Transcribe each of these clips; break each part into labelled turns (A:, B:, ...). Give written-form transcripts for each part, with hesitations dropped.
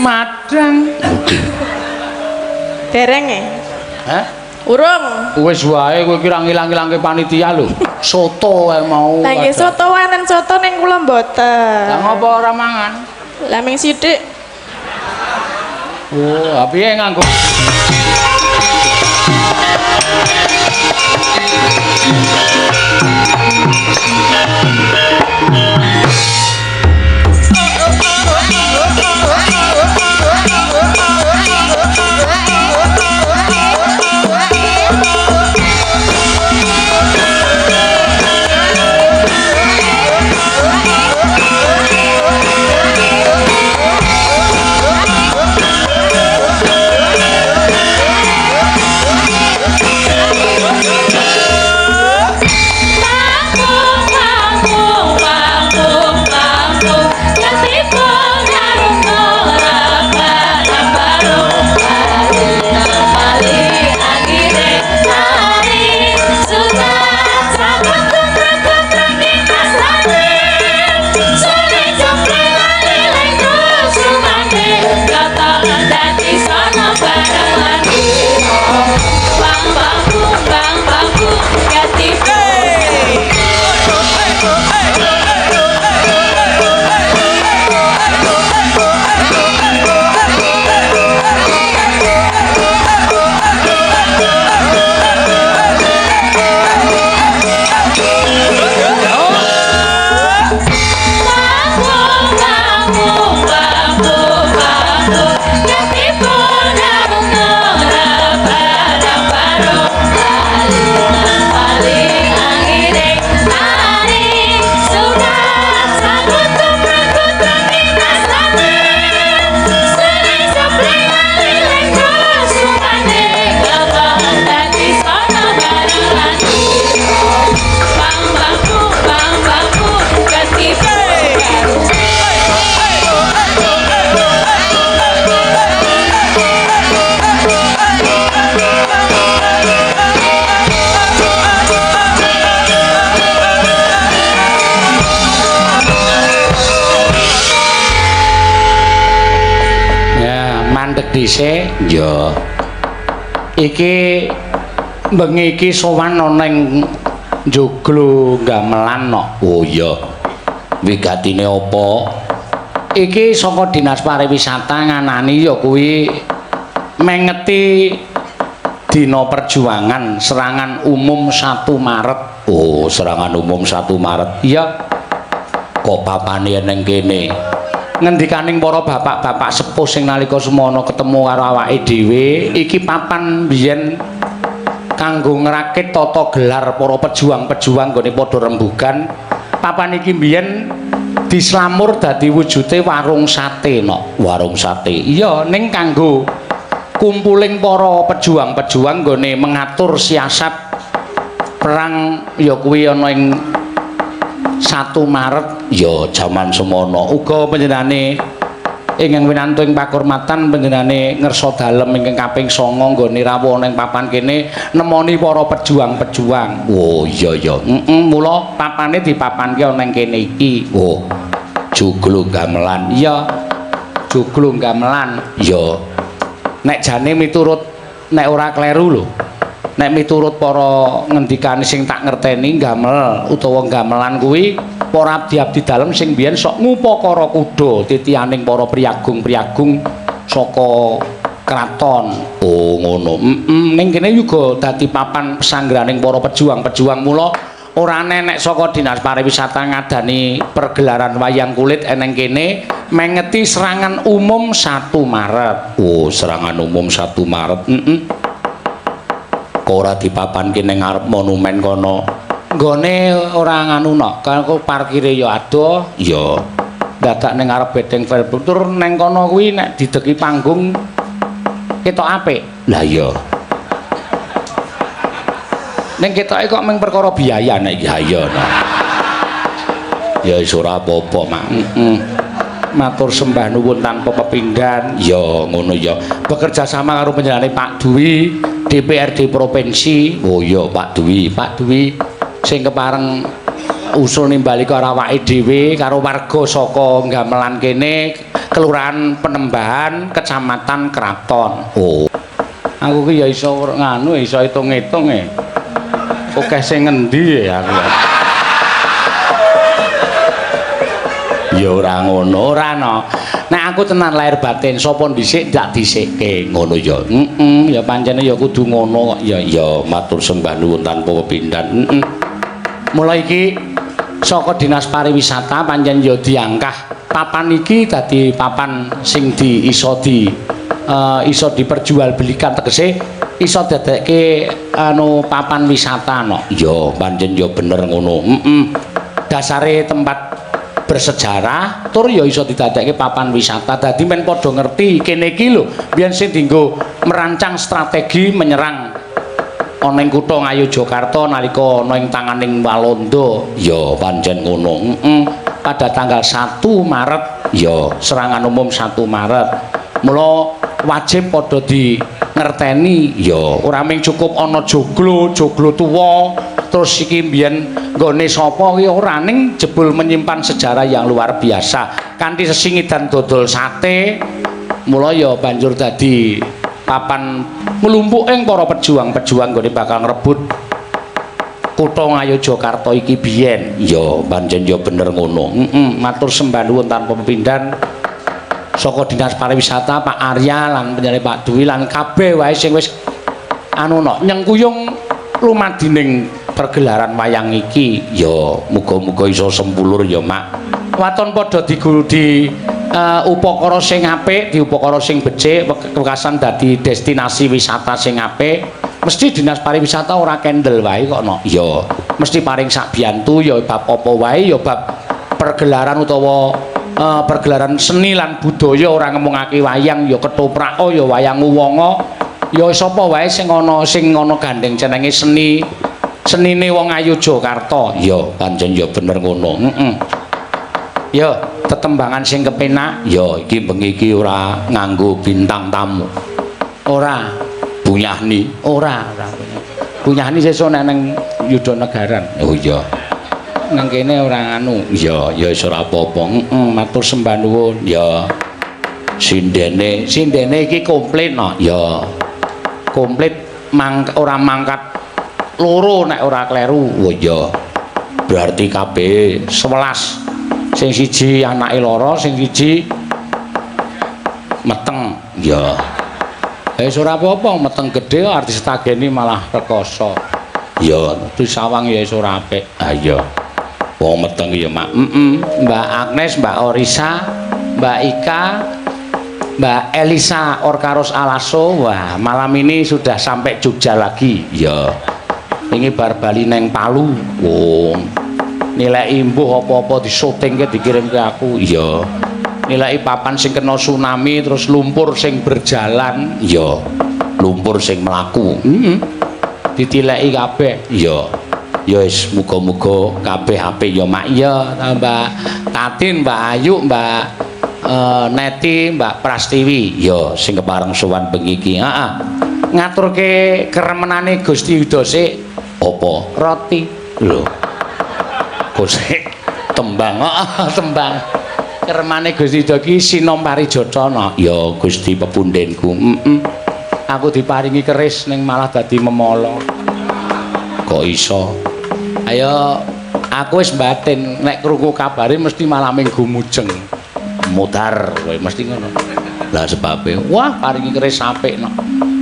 A: Madang.
B: Dereng e.
A: Hah?
B: Urung.
A: Wis wae kowe kira ngilang-ilangke panitia lho. Soto ae mau.
B: Lah nggih soto wonten soto ning kula mboten.
A: Lah ngopo ora mangan?
B: Lah ming sithik.
A: Oh, piye nganggo dhisik ya iki bengi iki sowan ana ning joglo gamelan no. Oh iya wigatine apa iki saka dinas pariwisata nganani ya kuwi mengeti dina perjuangan serangan umum 1 Maret. Oh serangan umum 1 Maret iya kok papane ning kene ngendikaning para bapak-bapak sepuh sing nalika semono ketemu karo awake dhewe iki papan biyen kanggo ngrakit tata gelar para pejuang-pejuang nggone padha rembugan. Papan iki biyen dislamur dadi wujude warung sate no. Warung sate iya ning kanggo kumpuling para pejuang-pejuang nggone mengatur siasat perang ya kuwi ana ing 1 Maret ya jaman semono uga panjenengane ingkang winantu ing pakurmatan panjenengane ngersa dalem ingkang kaping 9 nggone rawuh ning papan kene nemoni para pejuang-pejuang. Oh iya ya mula papane dipapanke ana ning kene iki. Oh joglo gamelan iya joglo gamelan ya nek jane miturut nek ora kleru lho nek miturut para ngendikane sing tak ngerteni gamel utawa gamelan kuwi para abdi-abdi dalem sing biyen sok ngupakara kuda titianing para priagung-priagung saka kraton. Oh ngono. Ning kene juga dadi papan pesanggraning para pejuang-pejuang mula ora nek saka dinas pariwisata ngadani pergelaran wayang kulit eneng kene mengeti serangan umum 1 Maret. Oh serangan umum 1 Maret. Ora dipapanke ning ngarep monumen kono. Nggone ora nganu no, karo parkire ya adoh, ya dadak ning ngarep Bedeng Velbutur ning kono kuwi nek dideki panggung ketok apik. Lah iya. Ning ketoke kok mung perkara biaya nek iki ya no. Ya wis ora apa-apa, Mak. Matur sembah nuwun tanpa pepinggan. Ya ngono ya. Bekerja sama karo panjenengane Pak Dwi DPRD provinsi. Oh iya Pak Dwi sing kepareng usul nimbali karo awake dhewe karo warga saka gamelan kene Kelurahan Penembahan, Kecamatan Kraton. Oh. Aku ki ya iso nganu, iso hitung-hitung e. Oke sing ngendi ya aku. Ya ora ngono, ora no. Nek aku tenan lahir batin, sapa dhisik ndak dhisikke ngono ya. Ya pancene ya kudu ngono kok. Ya matur sembah nuwun tanpa kepindhan. Mula iki saka Dinas Pariwisata pancen ya diangkah papan iki dadi papan sing iso diperjualbelikan tegese iso dadekke papan wisata no. Ya pancen ya bener ngono. Dasare tempat bersejarah tur ya iso didadekke papan wisata. Dadi men padha ngerti kene iki lho biyen sing dienggo merancang strategi menyerang ana ing kutha Ngayogyakarta nalika ana ing tanganing Walanda. Ya pancen ngono. Pada tanggal 1 Maret ya serangan umum 1 Maret. Mula wajib padha di ngerteni ya ora mung cukup ana joglo tuwa terus iki mbiyen nggone sapa ki ora ning jebul menyimpan sejarah yang luar biasa kanthi sesingidan dodol sate. Mula ya banjur dadi papan nglumpuking para pejuang-pejuang nggone bakal ngrebut kutha Ngayogyakarta iki biyen. Ya pancen ya bener ngono. Matur sembah nuwun tanpa pepindhan saka Dinas Pariwisata Pak Arya lan penjare Pak Dwi lan kabeh wae sing wis nyengkuyung lumadining pergelaran wayang iki. Ya muga-muga iso sempulur ya Mak. Waton padha di upakara sing apik, di upakara sing becik, wekasan dadi destinasi wisata sing apik. Mesti Dinas Pariwisata ora kendel wae kok no. Ya mesti paring sak biyantu ya bab apa wae ya bab pergelaran utawa pergelaran seni lan budaya ora ngemungake wayang ya ketoprak ya wayang uwanga ya sapa wae sing ana gandeng jenenge senine wong Ngayogyakarta. Ya pancen ya bener ngono. Ya tetembangan sing kepenak ya iki bengi iki ora nganggo bintang tamu. Ora Bunyahni, ora. Bunyahni sesuk ning Yudhanagaran. Oh iya. Nang kene ora anu. Ya wis ora apa-apa. Matur sembah nuwun. Ya. Sindene iki komplit no. Ya. Komplit ora mangkat loro nek ora kleru. Oh iya. Berarti kabeh 11. Sing siji anake loro, sing siji meteng. Ya. Wis ora apa-apa, meteng gedhe artis tageni malah rekoso. Ya, terus sawang ya wis ora apik. Ha iya. Wong meteng ya, Mak. Mbak Agnes, Mbak Orisa, Mbak Ika, Mbak Elisa Orkaros Alaso. Wah, malam ini sudah sampai Jogja lagi. Ya. Ini bar bali neng Palu. Wong. Nilai imbuh apa-apa disyutingke dikirim ke aku. Iya. Nilai papan sing kena tsunami terus lumpur sing berjalan. Iya. Lumpur sing mlaku. Ditileki kabeh. Iya. Ya wis muga-muga kabeh apik ya Mak. Iya, Mbak Tatin, Mbak Ayu, Mbak Neti, Mbak Prastiwi. Ya sing kepareng sowan bengi iki. Heeh. Ngaturke keremenane Gusti Widosik apa? Roti. Lho. Gosek tembang. Tembang. Keremane Gusti Doki Sinom Parijata. Ya Gusti pepundhenku. Aku diparingi keris ning malah dadi memala. Kok iso? Ayo aku wis batin nek krungu kabare mesti malah minggu mujeng. Mutar kowe mesti ngono. Lah sebabe wah paringi keris apik no.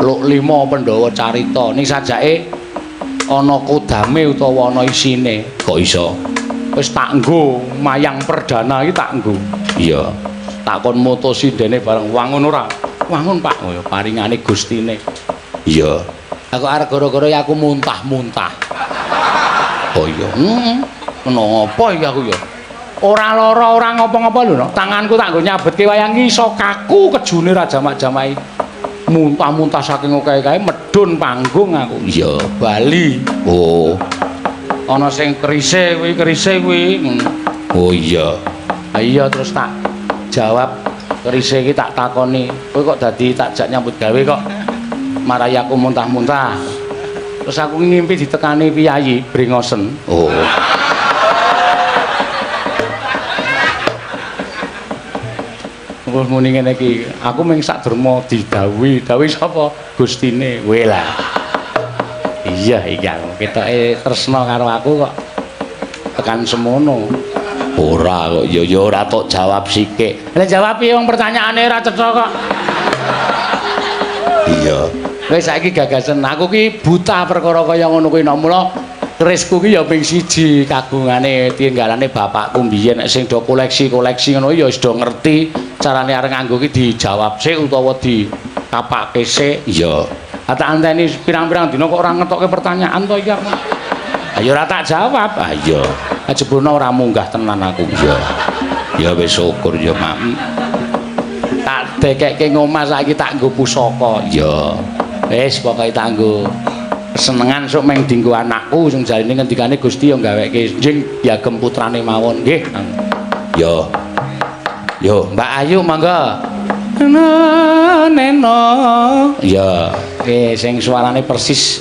A: Luk 5 Pandhawa carita ning sajake ana kodame utawa ana isine. Kok iso? Wis tak nggo mayang perdana iki tak nggo. Iya. Tak kon moto sindene bareng wangun ora? Wangun Pak. Oh ya paringane Gustine. Iya. Aku arep gara-gara aku muntah-muntah. Oh iya. Kenapa iki aku ya? Ora lara, ora ngapa-ngapa lho, tanganku tak nggo nyabetke wayang iki iso kaku kejune ra jamak-jamaki. Muntah-muntah saking akeh-akeh medhun panggung aku. Iya, Bali. Oh. Ana sing kerise kuwi. Oh iya. Ha iya terus tak jawab kerise iki tak takoni, kowe kok dadi takjak nyambut gawe kok marai aku muntah-muntah. Terus aku ngimpi ditekani piyayi brengosen. Oh. Wes muni ngene iki, aku mung sak derma didhawuhi. Dawuhi sapa? Gustine. Kowe lah. Iya iki aku ketoke tresna karo aku kok tekan semono. Ora kok ya ora tok jawab sithik. Lah jawab piye wong pertanyaane ora cetha kok. Iya. Wis saiki gagasan aku ki buta perkara kaya ngono kuwi nek mula kerisku ki ya ping siji kagungane tinggalane bapakku mbiyen nek sing do koleksi-koleksi ngono ya wis do ngerti carane arep nganggo ki dijawab sik utawa dikapake sik. Iya. Tak anteni pirang-pirang dina kok ora ngetokke pertanyaan to iki aku. Ayo ora tak jawab. Ah iya. Ajebulna ora munggah tenan aku. Iya. Ya wis syukur ya, Mak. Tak dekekke ngomah saiki tak nggo pusaka. Ya. Wis pokoke tak nggo senengan sok meng dienggo anakku sing jarine ngendikane Gusti ya gaweke njing diagem putrane mawon nggih. Ya. Yo, Mbak Ayu monggo. Neno. Ya, sing suarane persis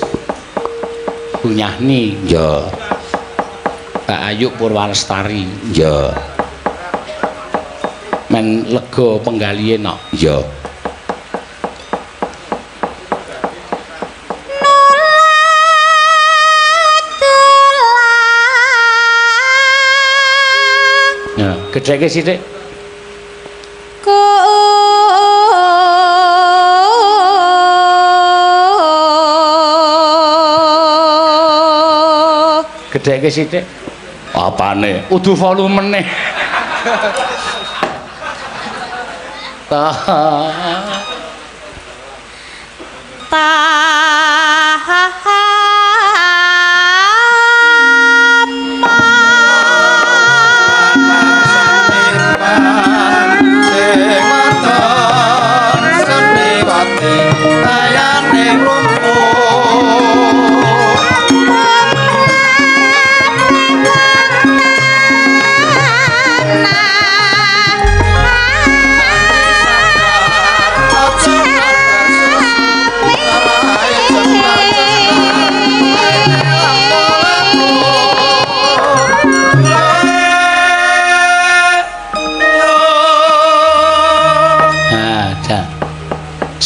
A: Bunyahni. Ya. Mbak Ayu Purwalestari. Ya. Men lega penggalihe nok. Ya. Ya, gedheke sithik. Gedheke sithik. Apane? Kudu volumene.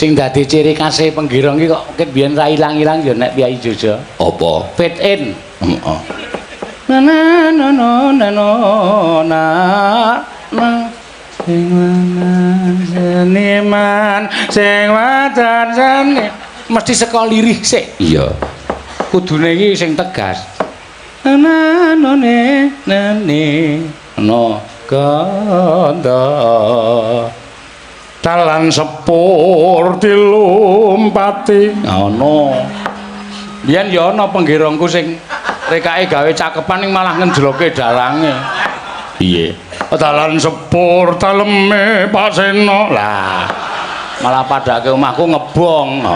A: Sing dadi ciri khase penggirong iki kok ket biyen ra ilang-ilang ya nek Kyai Jojo. Apa? Fit in. Heeh. Na na na na na na na sing seniman sing wacan seni mesti saka lirih sik. Iya. Kudune iki sing tegas. Na na ne no kanda dalan sepur dilumpati ana biyen ya ana penggirongku sing rekake gawe cakepan ning malah ngenjloke dalange piye dalan sepur daleme pasena lah malah padake omahku ngebong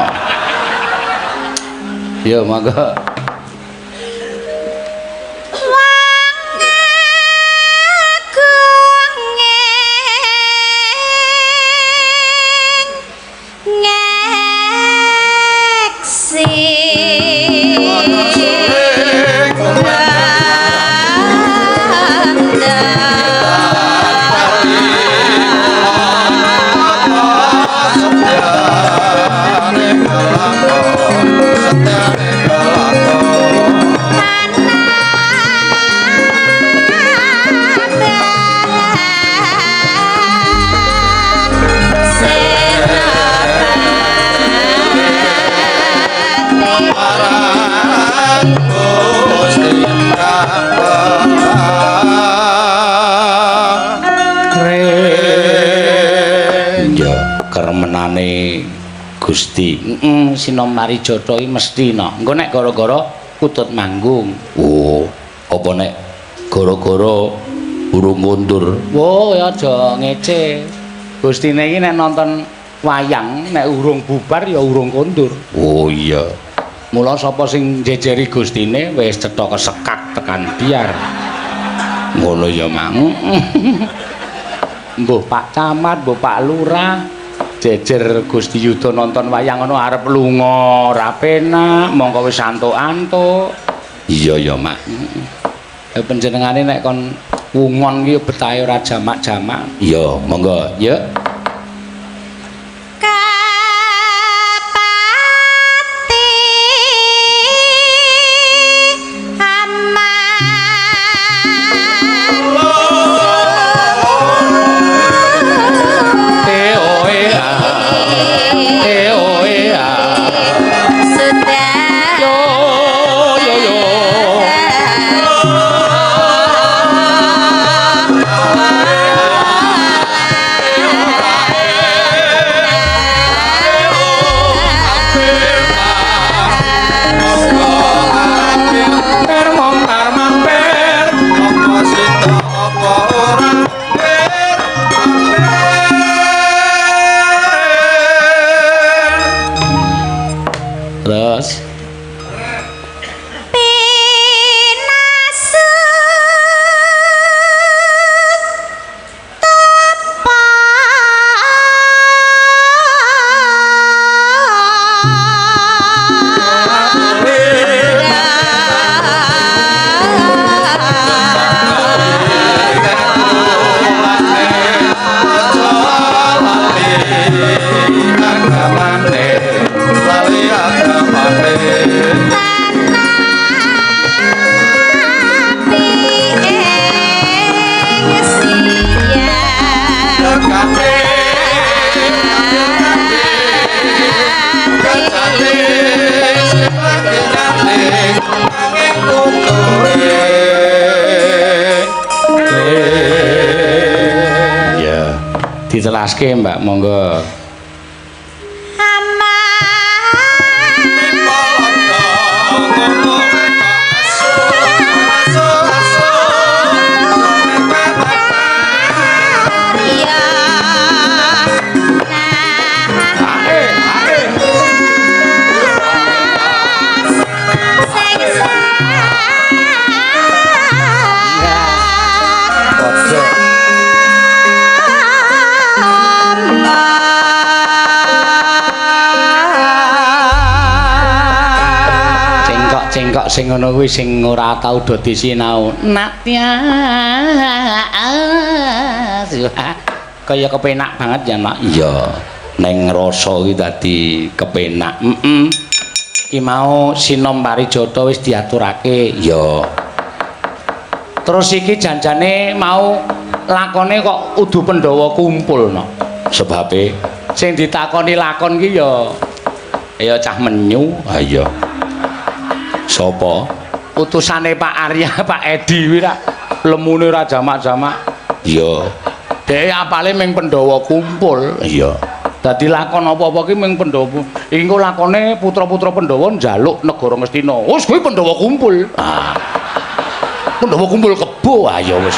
A: ya mangga Gusti, Sinom Marijata iki mesti no. Engko nek gara-gara kutut manggung. Oh, apa nek gara-gara urung mundur? Oh, ya aja ngece. Gustine iki nek nonton wayang nek urung bubar ya urung kondur. Oh iya. Mula sapa sing jejeri Gustine wis cetha kesekak tekan biar. Ngono ya, Mang. Mbuh Pak Camat, mbuh Pak Lurah jejer Gusti Yuda nonton wayang ngono arep lunga ora penak mongko wis antuk-antuk. Iya ya, Mak. Panjenengane nek kon wungon ki betahe ora jamak-jamak. Iya, monggo, ya. Carios. Ditelaske Mbak, monggo. Cengkok sing ngono kuwi sing ora tau do disinau. Natya. Kaya kepenak banget ya, Nak. Iya. Neng rasa iki dadi kepenak. Ki mau sinom parijata wis diaturake. Ya. Terus iki janjane mau lakone kok udu Pandhawa kumpul, Nak. Sebabe sing ditakoni lakon ki ya cah menyu. Ha iya. Sopo? Utusane Pak Arya, Pak Edi kuwi ra lemune ra jamak-jamak. Iya. Dhek apale ming Pandhawa kumpul. Iya. Dadi lakon apa-apa ki ming Pandhawa. Engko lakone putra-putra Pandhawa njaluk negara Ngastina. Wis kuwi Pandhawa kumpul. Ah. Pandhawa kumpul kebo. Ah ya wis.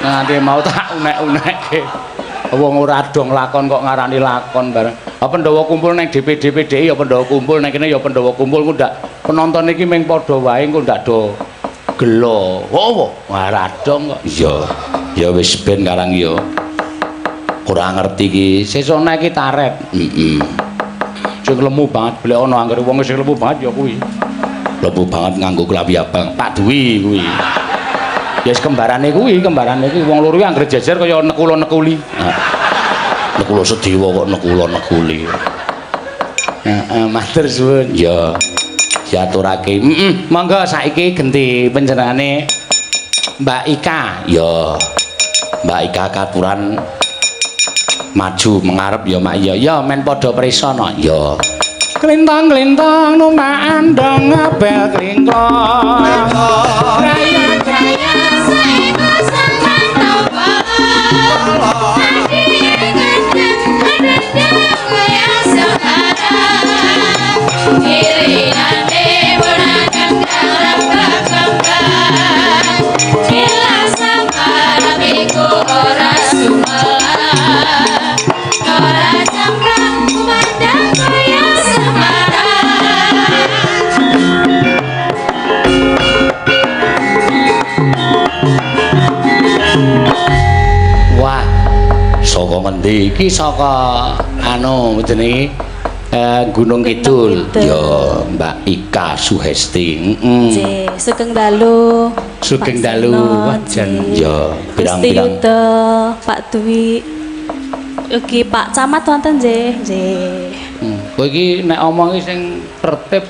A: Nanti mau tak unek-unekke. Wong ora dong lakon kok ngarani lakon bareng. Pandhawa kumpul nang DPD ya Pandhawa kumpul nang kene ya Pandhawa kumpul ku ndak penonton iki mung padha wae engko ndak do gelo. Oh, ora dong kok. Iya. Ya wis ben karang ya. Ora ngerti iki. Sesone iki taret. Sing lemu banget blek ana anggere wong sing lemu banget ya kuwi. Lemu banget nganggo klambi abang. Pak Dwi kuwi. Ya wis kembarane kuwi wong loro iki anggere jejer kaya nekula-nekuli. Nekula Sedewa kok nekula-nekuli. Heeh, matur suwun. Ya. Diaturake. Monggo saiki genti panjenengane Mbak Ika. Ya. Mbak Ika katuran maju mengarep ya Mak ya. Ya men padha presana. Ya. Klintang-klintang numpak andong ngabel klingkong. Raya-raya saiko sampeyan toba. Wah, saka ngendi iki? Saka anu jenenge Gunung Kidul. Ya, Mbak Ika Suhesti.
C: Nggih, sugeng dalu.
A: Sugeng dalu wajan. Ya, pirang-pirang.
C: Pak Dwi. Ugi Pak Camat wonten nggih. Nggih.
A: Kowe iki nek omong iki sing tertib,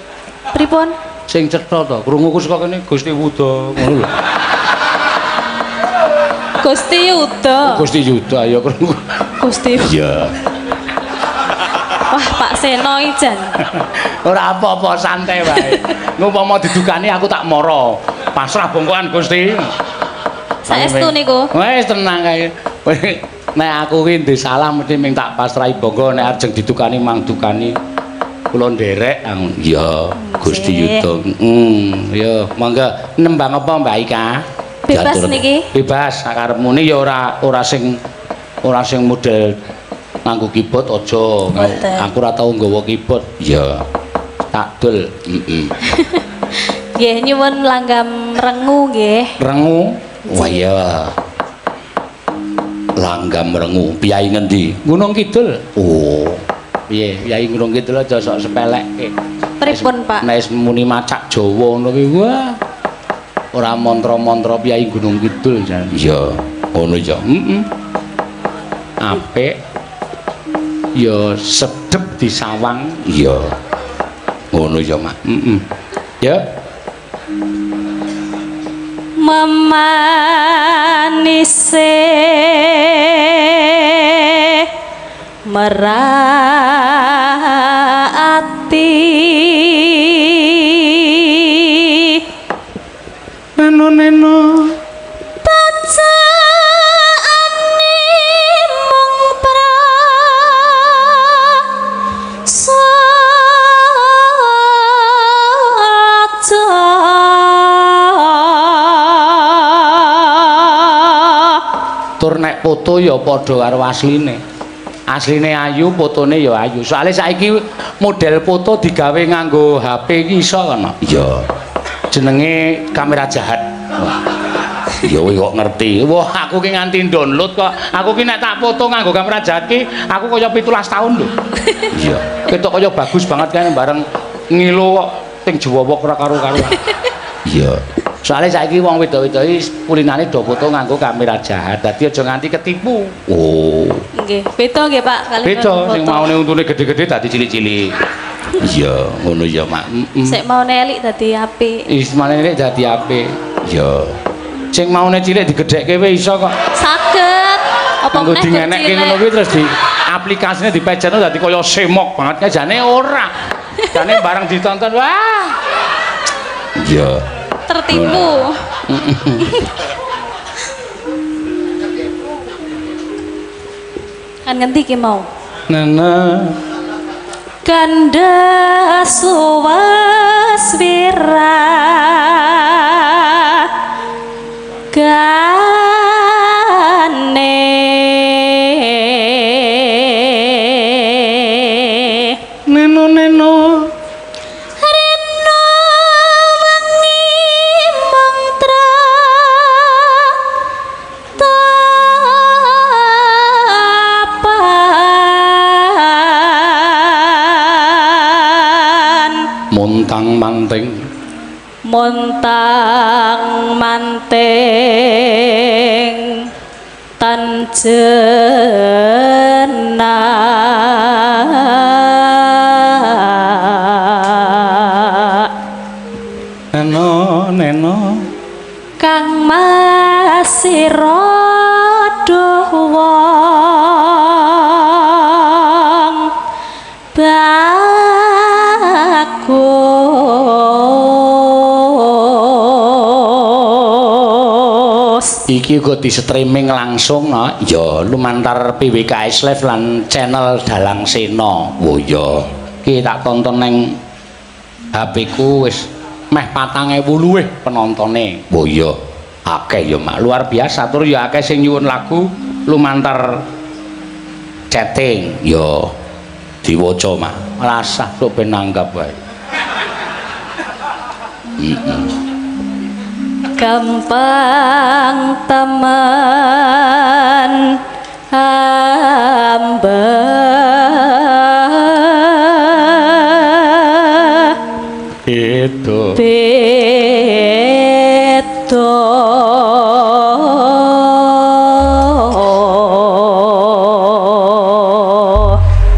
C: Pripun?
A: sing cetha to. Krunguku saka kene Gusti Wuda ngono lho.
C: Gusti Yuda.
A: Gusti Yuda ya krungu.
C: Gusti.
A: Iya.
C: Wah, Pak Seno ijan.
A: Ora apa-apa, santai wae. Ngumpama didukani aku tak mara. Pasrah bongkoan Gusti.
C: Saestu niku.
A: Wis tenang kae. Nek aku ki ndek salah mesti ming tak pasrahi bongko nek arep didukani mang dukani. Kula nderek. Iya, Gusti Yuda. Ya, monggo nembang apa Mbak Ika?
C: Bebas niki.
A: Bebas sakarepmu ya ora sing model nganggo keyboard aja.
C: Mboten.
A: Aku ora tau nggawa keyboard. Ya. Tak dul.
C: Nggih nyuwun langgam rengu nggih.
A: Rengu. Wah iya. Langgam rengu. Piyai ngendi? Gunung Kidul. Oh. Piye? Piyai Gunung Kidul aja sok sepelekke.
C: Pripun, Pak?
A: Nek muni macak Jawa ngono kuwi wah. Ora mantra-mantra Piyai Gunung Kidul jan. Iya, ngono ya. Apik. Ya sedep disawang. Iya. Ngono ya, Mak. Ya.
C: Memanise merati
A: Neno
C: bacaane mung
A: tur nek foto ya padha karo asline. Asline ayu, fotone ya ayu. Soale saiki model foto digawe nganggo HP iki iso kana. Iya. Jenenge kamera jahat. Ya kowe kok ngerti. Wah, aku ki nganti download kok. Aku ki nek tak foto nganggo kamera jahat ki aku kaya 17 tahun lho. Iya. Ketok kaya bagus banget kan bareng ngilo kok sing jewowok ora karo-karuan. Iya. Soale saiki wong wedok-wedok iki kulinane do foto nganggo kamera jahat. Dadi aja nganti ketipu. Oh.
C: Nggih, beda nggih Pak kali
A: Beda sing maune untune gede-gede dadi cilik-cilik. Iya, ngono ya, Mak.
C: Sik maune elik dadi apik.
A: Wis maune elik dadi apik. Iya. Sing maune cilik digedhekke wae iso kok.
C: Saged. Apa
A: Nganggo
C: meneh
A: dingenekke ngono kuwi terus di aplikasine dipejano dadi kaya semok banget jane ora. Jane bareng ditonton wah. Iya.
C: tertipu. Kan ngendi ki mau?
A: Nana
C: Kanda suwaswira gane
A: neno
C: rena wengi mantra tapan
A: montang manting
C: montang manting tanjena
A: neno
C: kang masira wong bagus.
A: iki uga di streaming langsung no ya lumantar PWKS Live lan channel Dalang Sena. Oh ya iki tak tonton neng HP ku wis meh 4.000 luwih penontone. Oh iya akeh ya Mak luar biasa tur ya akeh sing nyuwun lagu lumantar chatting ya diwaca Mak rasah sok ben nanggap wae.
C: Gampang teman hamba
A: Itu
C: beto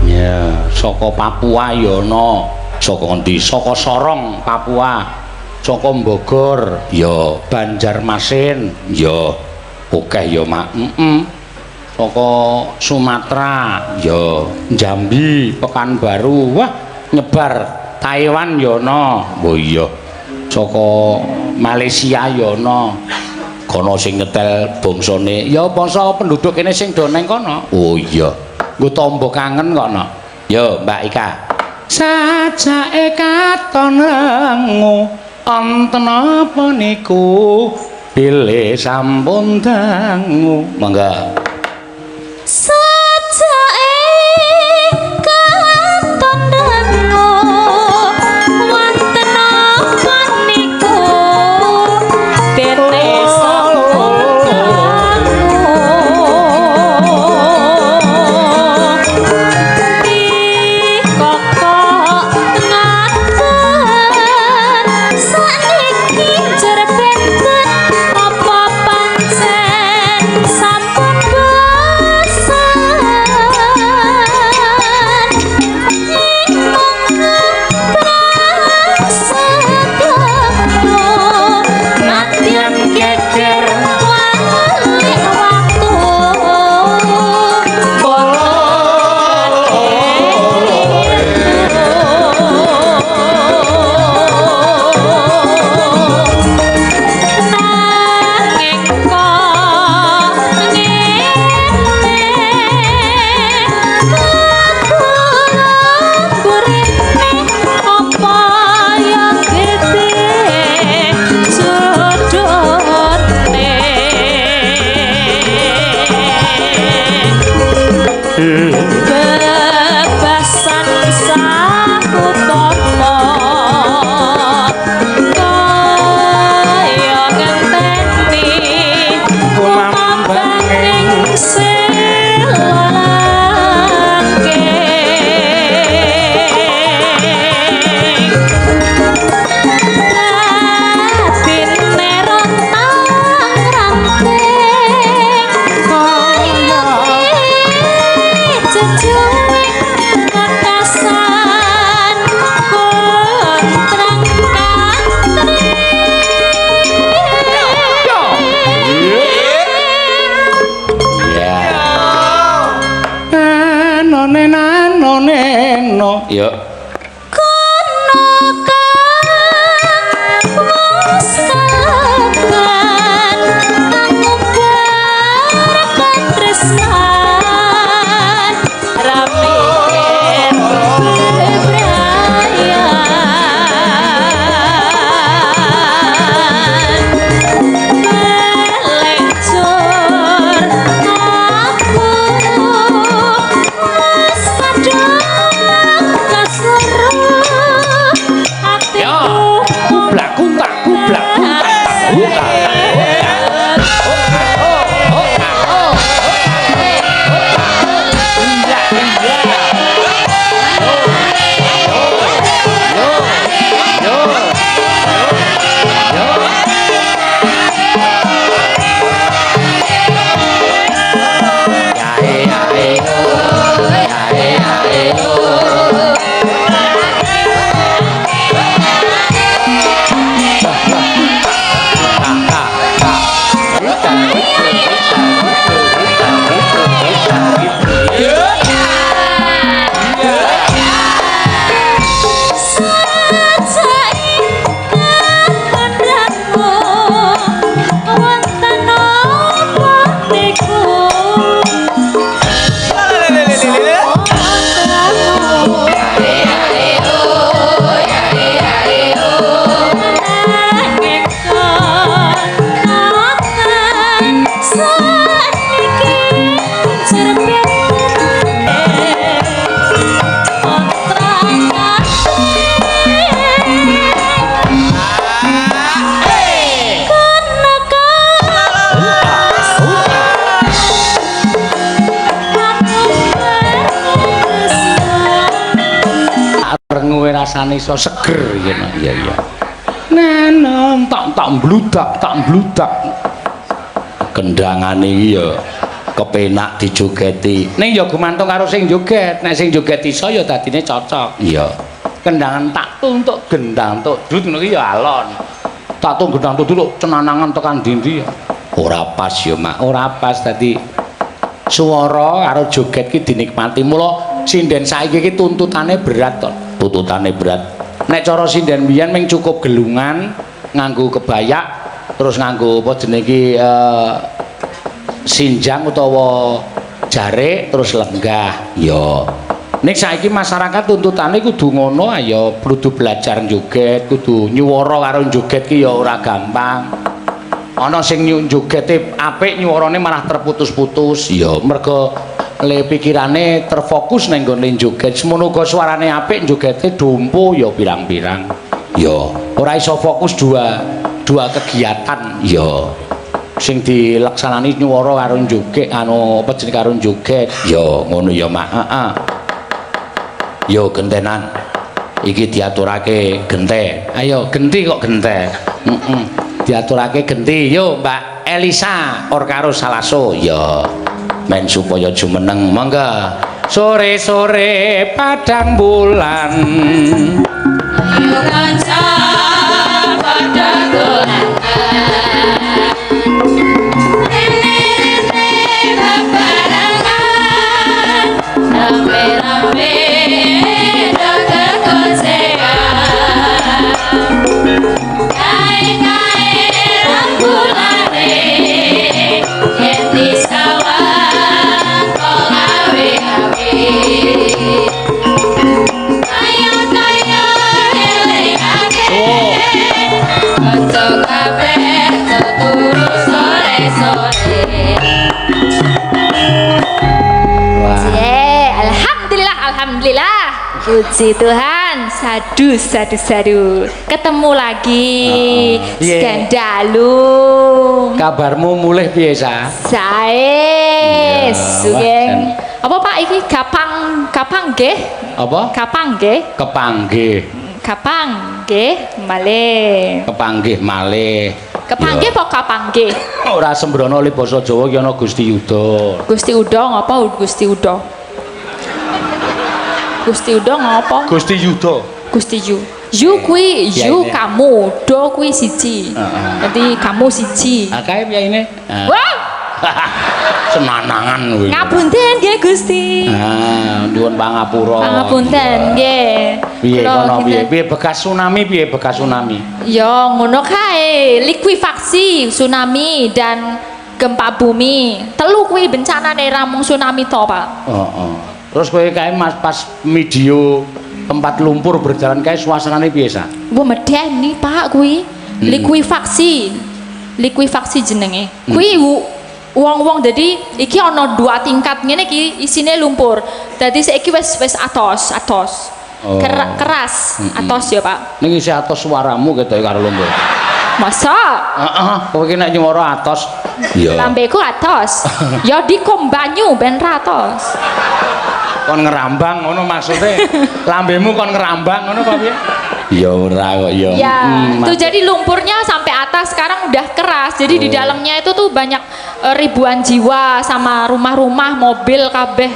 A: ya saka Papua ya ana saka endi saka Sorong Papua saka Bogor ya Banjarmasin ya akeh ya Mak saka Sumatera ya Jambi Pekanbaru wah nyebar Taiwan ya ana oh iya saka Malaysia ya ana kono sing nyetel bangsane ya bangsa penduduk kene sing do neng kono oh iya nggo tamba kangen kono ya Mbak Ika sajake katon lengu wonten apa niku bilih sampun dangu mangga
C: sajake bebasan sakutopo kaya ngenteni kumambanging selangke latine rontang ranting kaya jejuwing kekasan kontrang kantri
A: Ya. None none no. Yo.
C: kono kang wis kalaban ngumbar tresnan ramen bebrayan melecur aku wis kadung kasuru
A: Yo.
C: atiku
A: Kublak kuntak kublak kuntak. Rengue rasane iso seger yen iya iya. Nenem tak mbludak kendangane iki ya kepenak dijogeti. Ning ya gumantung karo sing joget. Nek sing joget iso ya dadine cocok. Iya. Kendangan tak tuntuk gendang tuk drut ngono iki ya alon. Tak tung gendang tuk dulu cenanangan tekan ndi-ndi ya. Ora pas ya, Mak. Ora pas dadi swara karo joget ki dinikmati. Mula sinden saiki ki tuntutane berat to. Tuntutane berat. Nek cara sinden biyen mung cukup gelungan nganggo kebayak terus nganggo apa jenenge iki sinjang utawa jarik terus lenggah. Ya. Nek saiki masyarakat tuntutane kudu ngono ayo kudu belajar joget, kudu nyuwara karo joget ki ya ora gampang. Ana sing jogete apik nyuwarane malah terputus-putus. Ya, mergo le pikirane terfokus ning nggone joget. Semono uga suarane apik jogete dumpo ya pirang-pirang. Ya, ora iso fokus dua kegiatan. Ya. Sing dilaksanani nyuwara karo joget anu apa jenenge karo joget. Ya, ngono ya, Mak. Heeh. Yo gentenan. Iki diaturake gente. Ayo genti kok gente. Heeh. Diaturake genti. Yo Mbak Elisa or karo Salaso. Ya. Men supaya jumeneng mangga. Sore-sore padang bulan.
C: Ayo kanca padang bulan. Rame-rame jaga konsean kae-kae rambulane yen disawan kok gawe-gawe ayo elingake
D: Alhamdulillah. Puji Tuhan. Sadu. Ketemu lagi.
A: Piye?
D: Skandalu.
A: Kabarmu mulih piye, Sa?
D: Sae.
A: Iya,
D: Sugeng. Apa Pak iki kapang nggih?
A: Apa?
D: Kapang nggih?
A: Kepanggih.
D: Kapang nggih malih.
A: Kepanggih malih.
D: Kepanggih apa kapanggih?
A: Ora sembrono oleh basa Jawa ki ana Gusti Yuda.
D: Gusti Uda ngapa Gusti Uda? Gusti Uda ngapa?
A: Gusti Yuda.
D: Gusti Yu. Yu kuwi
A: Ya,
D: yu
A: ini.
D: kamu, do kuwi siji.
A: Heeh.
D: Dadi kamu siji.
A: Ah kae piye
D: Wah,
A: Senanangan kuwi.
D: ngapunten nggih Gusti.
A: Nyuwun pangapura.
D: Pangapunten nggih.
A: Piye
D: Kula
A: kono piye?
D: kinten-
A: Piye bekas tsunami?
D: Ya ngono kae, likuifaksi, tsunami dan gempa bumi. Telu kuwi bencanane ra mung tsunami to, Pak.
A: Heeh. Terus kowe kae Mas pas video tempat lumpur berjalan kae suasanane piye, Sa?
D: Wah medeni Pak kuwi. Likuifaksi. Likuifaksi jenenge. Kuwi wong-wong dadi iki ana 2 tingkat ngene iki isine lumpur. Dadi saiki wis atos.
A: Oh.
D: Keras atos ya, Pak.
A: Ning isih atos suaramu ketoke karo lumpur.
D: Masa
A: Heeh, kowe ki nek nyuwara atos. Iya.
D: lambeku atos. Ya dikom banyu ben ra atos.
A: Kon ngerambang ngono maksude. Lambemu kon ngerambang ngono apa piye? Ya ora kok ya.
D: Ya, tuh jadi lumpurnya sampai atas sekarang udah keras. Jadi di dalamnya itu tuh banyak ribuan jiwa sama rumah-rumah, mobil kabeh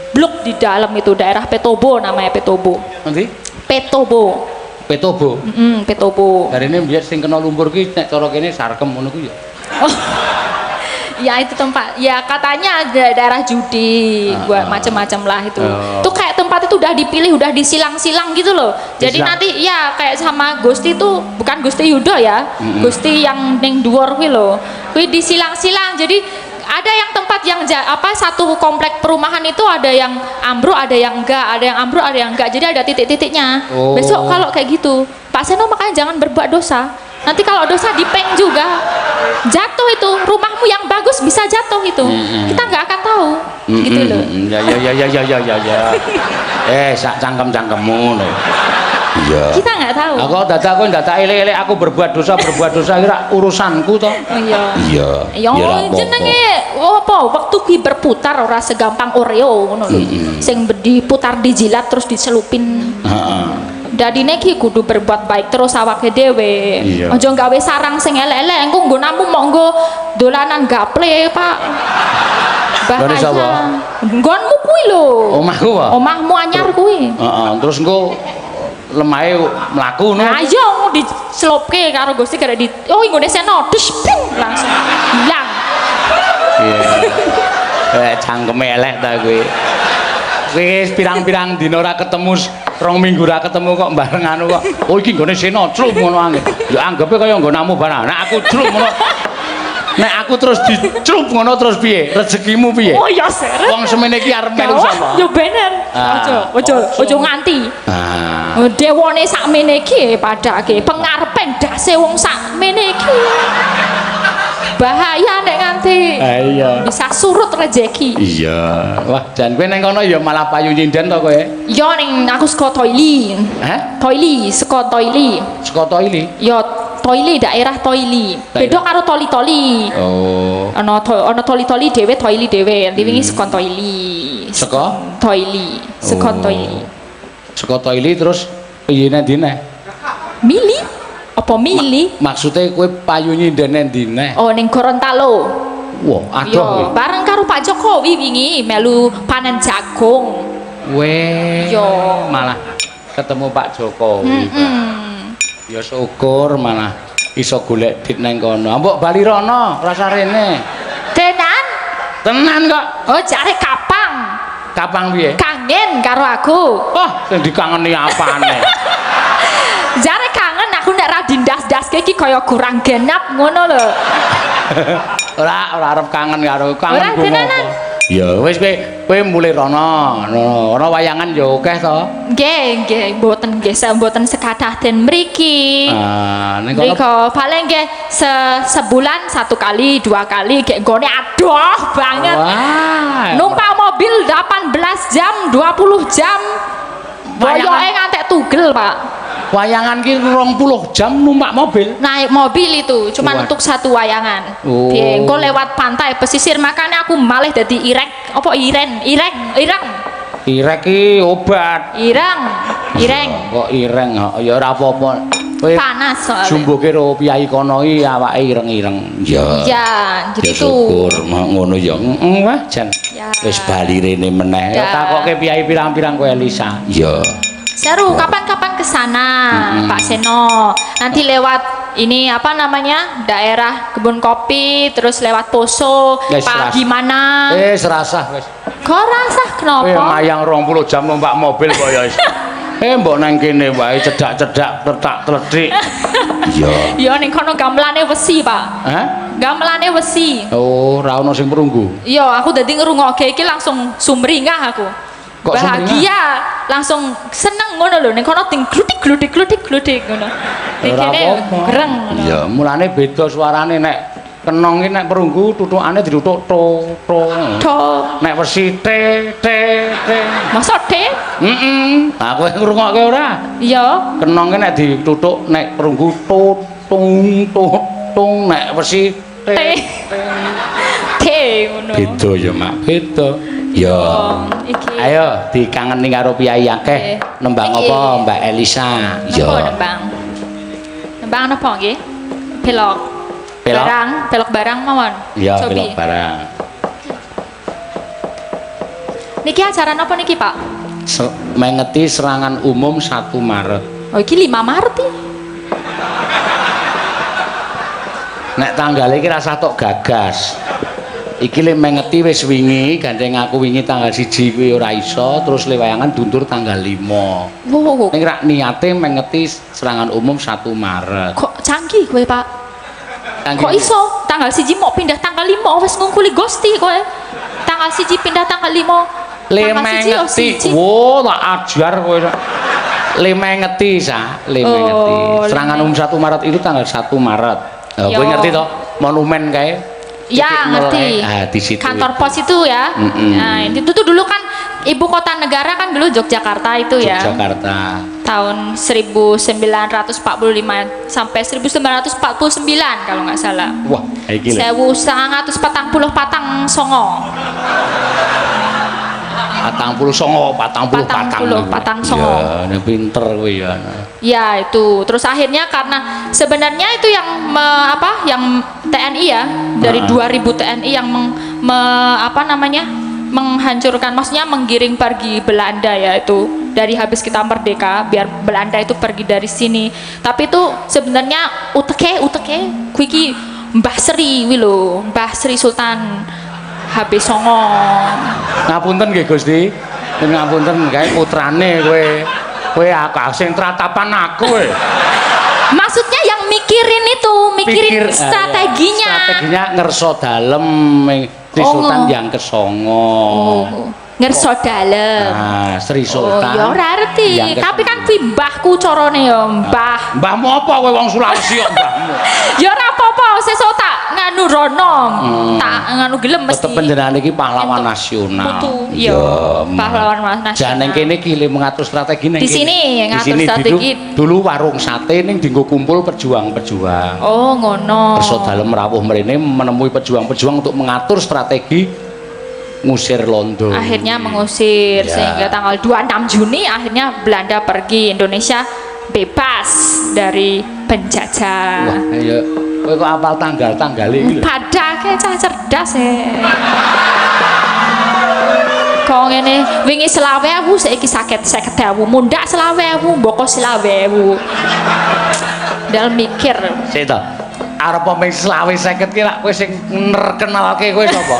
D: bluk di dalam itu daerah Petobo namanya Petobo.
A: Nanti
D: Petobo.
A: Petobo.
D: Petobo.
A: Darine biar sing kena lumpur ki nek cara kene sarkem ngono ku ya.
D: Oh. Ya itu tempat, ya katanya ada daerah judi, buat macam-macam lah itu. Tuh kayak tempat itu udah dipilih, udah disilang-silang gitu loh. Jadi
A: Disilang.
D: nanti ya kayak sama Gusti tuh, bukan Gusti Yuda ya, Gusti yang neng dhuwur kuwi lho. Kuwi disilang-silang. Jadi ada yang tempat yang satu komplek perumahan itu ada yang ambruk, ada yang enggak, ada yang ambruk, ada yang enggak. Jadi ada titik-titiknya.
A: Oh.
D: Besok kalau kayak gitu, Pak Seno makanya jangan berbuat dosa. Nanti kalau dosa dipeng juga, jatuh itu rumahmu yang bagus bisa jatuh itu, kita nggak akan tahu, gitu loh.
A: Ya. Sak cangkem-cangkemmu lho. Iya.
D: Kita nggak tahu.
A: Aku dadak elek-elek aku berbuat dosa kira urusanku toh.
D: Oh iya.
A: Iya.
D: Ya jenenge apa waktu ki berputar ora segampang Oreo ngono lho. Sing diputar dijilat terus dicelupin.
A: Heeh.
D: Dadine ki kudu berbuat baik terus awake dhewe.
A: Iya.
D: Aja gawe sarang sing elek-elek engko nggonamu monggo dolanan gaple, Pak.
A: Gone sapa?
D: Bahaya. Nggonmu kuwi lho.
A: Omahku apa?
D: Omahmu anyar kuwi.
A: Heeh, terus engko lemahe mlaku ngono.
D: Nah, iya dicelupke karo Gusti gara di nggone seno dus ping langsung hilang.
A: Iya. Cangkeme elek ta kowe. Kowe pirang-pirang dina ora ketemu 2 minggu ora ketemu kok bareng anu kok. Oh iki nggone seno clup ngono angge. Ya anggepe kaya nggonamu barang. Nek aku clup ngono. Nek aku terus diclup ngono terus piye? Rezekimu piye?
D: Oh ya seret.
A: Wong semene iki arep melu sapa?
D: Yo bener. Ojo nganti.
A: Ah.
D: Dewane sakmene iki padake pengarepe ndase wong sakmene iki. Bahaya nek nganti.
A: Iya.
D: Bisa surut rezeki.
A: Iya. Wah, jan kowe ning kono ya malah payu nyinden to kowe.
D: Yo ning aku saka Toili.
A: Hah?
D: Toili, saka Toili.
A: Saka Toili.
D: Yo Toili daerah Toili. Beda karo toli-toli.
A: Oh.
D: Ana toli-toli dhewe, Toili dhewe. Wingi saka Toili.
A: Saka
D: Toili, saka
A: Oh.
D: Toili.
A: Saka Toili terus piye nek dine?
D: Mili? Apa mili?
A: Maksudnya kowe payu nyinden nek dine?
D: Oh ning Gorontalo.
A: Wah, adoh
D: Yo,
A: kowe.
D: bareng karo Pak Jokowi wingi melu panen jagung.
A: Weh.
D: Yo.
A: Malah ketemu Pak Jokowi. Ya syukur malah iso golek dit nang kono. Mbok bali rono, rasa rene.
D: Tenan?
A: Tenan kok.
D: Oh jare kapang.
A: Kapang piye?
D: Kangen karo aku.
A: Oh, sing dikangeni apane?
D: Jare kangen aku nek ra dindas-daske iki kaya kurang genap ngono lho.
A: Ora arep kangen karo
D: Ora
A: kangen ku
D: tenanan.
A: ngopo. Ya wis kowe mulih rono. Ana wayangan ya akeh to.
D: Nggih, mboten sekathah den mriki.
A: Ah, ning kono
D: Mriko paling nggih sebulan 1 kali, 2 kali gek nggone adoh banget.
A: wah.
D: Numpak mobil 18 jam, 20 jam. Boyoke ngantek tugel, Pak.
A: Wayangan ki 20 jam numpak mobil.
D: Naik mobil itu cuman untuk satu wayangan.
A: Oh.
D: Piye, engko lewat pantai pesisir makanya aku malih dadi irek. Apa ireng? Ireng.
A: Irek ki obat.
D: Ireng.
A: Kok ireng ya ora apa-apa. Kowe
D: Panas soalnya.
A: jumbuke ro piyai kono iki awake ireng-ireng. Ya.
D: Ya, jadi
A: Ya
D: tuh.
A: syukur ngono ya. Wah, jan.
D: Ya.
A: Wis bali rene meneh.
D: Ya.
A: Takoke piyai pirang-pirang kowe Elisa. Ya.
D: Seru, kapan-kapan ke sana, Pak Seno. Nanti lewat ini apa namanya? Daerah kebun kopi, terus lewat Poso,
A: Wis
D: Pak
A: ras-
D: gimana?
A: Serasah wis.
D: Kok rasa
A: Kowe
D: kenapa?
A: mayang 20 jam numpak mobil kok ya. Mbok nang kene wae cedak-cedak tetak-tledik. Iya.
D: Ya ning kono gamelane wesi, Pak.
A: Hah?
D: Gamelane wesi.
A: Oh, ra ono sing perunggu.
D: Iya, aku dadi ngrungokke iki langsung sumringah aku.
A: Kok
D: Bahagia, langsung seneng ngono lho ning kono ting gludik ngono. Ning
A: Ora
D: kene
A: apa-apa.
D: greng ngono.
A: Ya, mulane beda suarane nek kenong iki nek perunggu tutukane ditutuk to.
D: Tok.
A: Nek wesi te.
D: Masa te?
A: Aku ngrungokke ora.
D: Iya.
A: Kenong ki nek ditutuk nek perunggu tung nek wesi
D: Te. Te ngono.
A: Beda ya, Mak. Beda. Ya.
D: Oh, iki.
A: Ayo dikangeni karo piyai akeh.
D: Oke.
A: Nembang
D: Iki.
A: apa, Mbak Elisa?
D: Napa nembang? Nembang napa nggih? Belok.
A: Belok?
D: Belok barang mawon.
A: Ya,
D: Cobi.
A: belok barang.
D: Niki acara napa niki, Pak?
A: Mengeti serangan umum 1 Maret.
D: Oh, iki 5 Maret iki.
A: Nek tanggal iki rasa tok gagas. Iki le mengeti wis wingi, gandeng aku wingi tanggal 1 kuwi ora iso, terus lewayangan duntur tanggal 5.
D: Wow.
A: Ning rak niate mengeti serangan umum 1 Maret.
D: Kok canggih kowe, Pak?
A: Tanggal-
D: Kok iso? Tanggal 1 mau pindah tanggal 5 wis ngungkuli Gusti kowe. Tanggal 1 pindah tanggal 5.
A: Le
D: Tanggal 1 oh,
A: mengeti.
D: 1.
A: Wo, tak ajar kowe. Le mengeti sa, le
D: Oh,
A: mengeti.
D: le
A: Serangan umum 1 Maret itu tanggal 1 Maret. Kowe
D: Yo.
A: ngerti toh? Monumen kae.
D: Ya,
A: Titik nol
D: ngerti.
A: kae. Ah, di situ.
D: Kantor pos itu ya. Nah, itu tuh dulu kan ibu kota negara kan dulu Yogyakarta itu ya.
A: Jakarta.
D: Tahun 1945 sampai 1949 kalau nggak salah.
A: Wah, iki lho.
D: 1944 songo.
A: 40
D: songo.
A: Ya, ini pinter kowe ya.
D: Ya itu. Terus akhirnya karena sebenarnya itu yang yang TNI ya dari 2000 TNI yang menghancurkan, maksudnya menggiring pergi Belanda ya itu dari habis kita merdeka biar Belanda itu pergi dari sini. Tapi itu sebenarnya uteke kuiki Mbah Sri wilo, Mbah Sri Sultan HB Songo.
A: Ngapunten nggih Gusti. Ngapunten gawe putrane kowe. Kowe aku sing tratapan aku kowe.
D: Maksudnya yang mikirin itu, mikirin strateginya.
A: Strateginya ngerso dalem Sri Sultan yang kesongo.
D: Ngerso dalem.
A: Nah, Sri
D: Oh,
A: Sultan.
D: ya ora ngerti.
A: yang kesongo.
D: Tapi kan kuwi mbahku carane ya, Mbah.
A: Mbahmu apa kowe wong Sulawesi kok mbahmu?
D: Ya ora apa-apa, sesuk tak nganu rono. Tak nganu gelem mesti.
A: Tetep panjenengan iki pahlawan nasional.
D: Putu, iya, pahlawan nasional.
A: Jangan kene iki le mengatur strategi ning
D: Di
A: kene.
D: sini ngatur
A: Di sini
D: strategi.
A: Dulu warung sate ning dinggo kumpul pejuang-pejuang.
D: Oh, ngono.
A: Kersa dalem rawuh mrene menemui pejuang-pejuang untuk mengatur strategi ngusir Londo.
D: Akhirnya mengusir
A: Ya.
D: sehingga tanggal 26 Juni akhirnya Belanda pergi, Indonesia bebas dari penjajah.
A: Wah, ayo kowe kok apal tanggal-tanggal iki lho.
D: Pada kayak cah cerdas ya. Kok ngene wingi 20.000 saiki sakit 50.000, mundak 20.000, mboko 20.000. Dal mikir.
A: Sik to. Arep peming 20-50 ki lak kowe sing nerkenalke kowe sapa?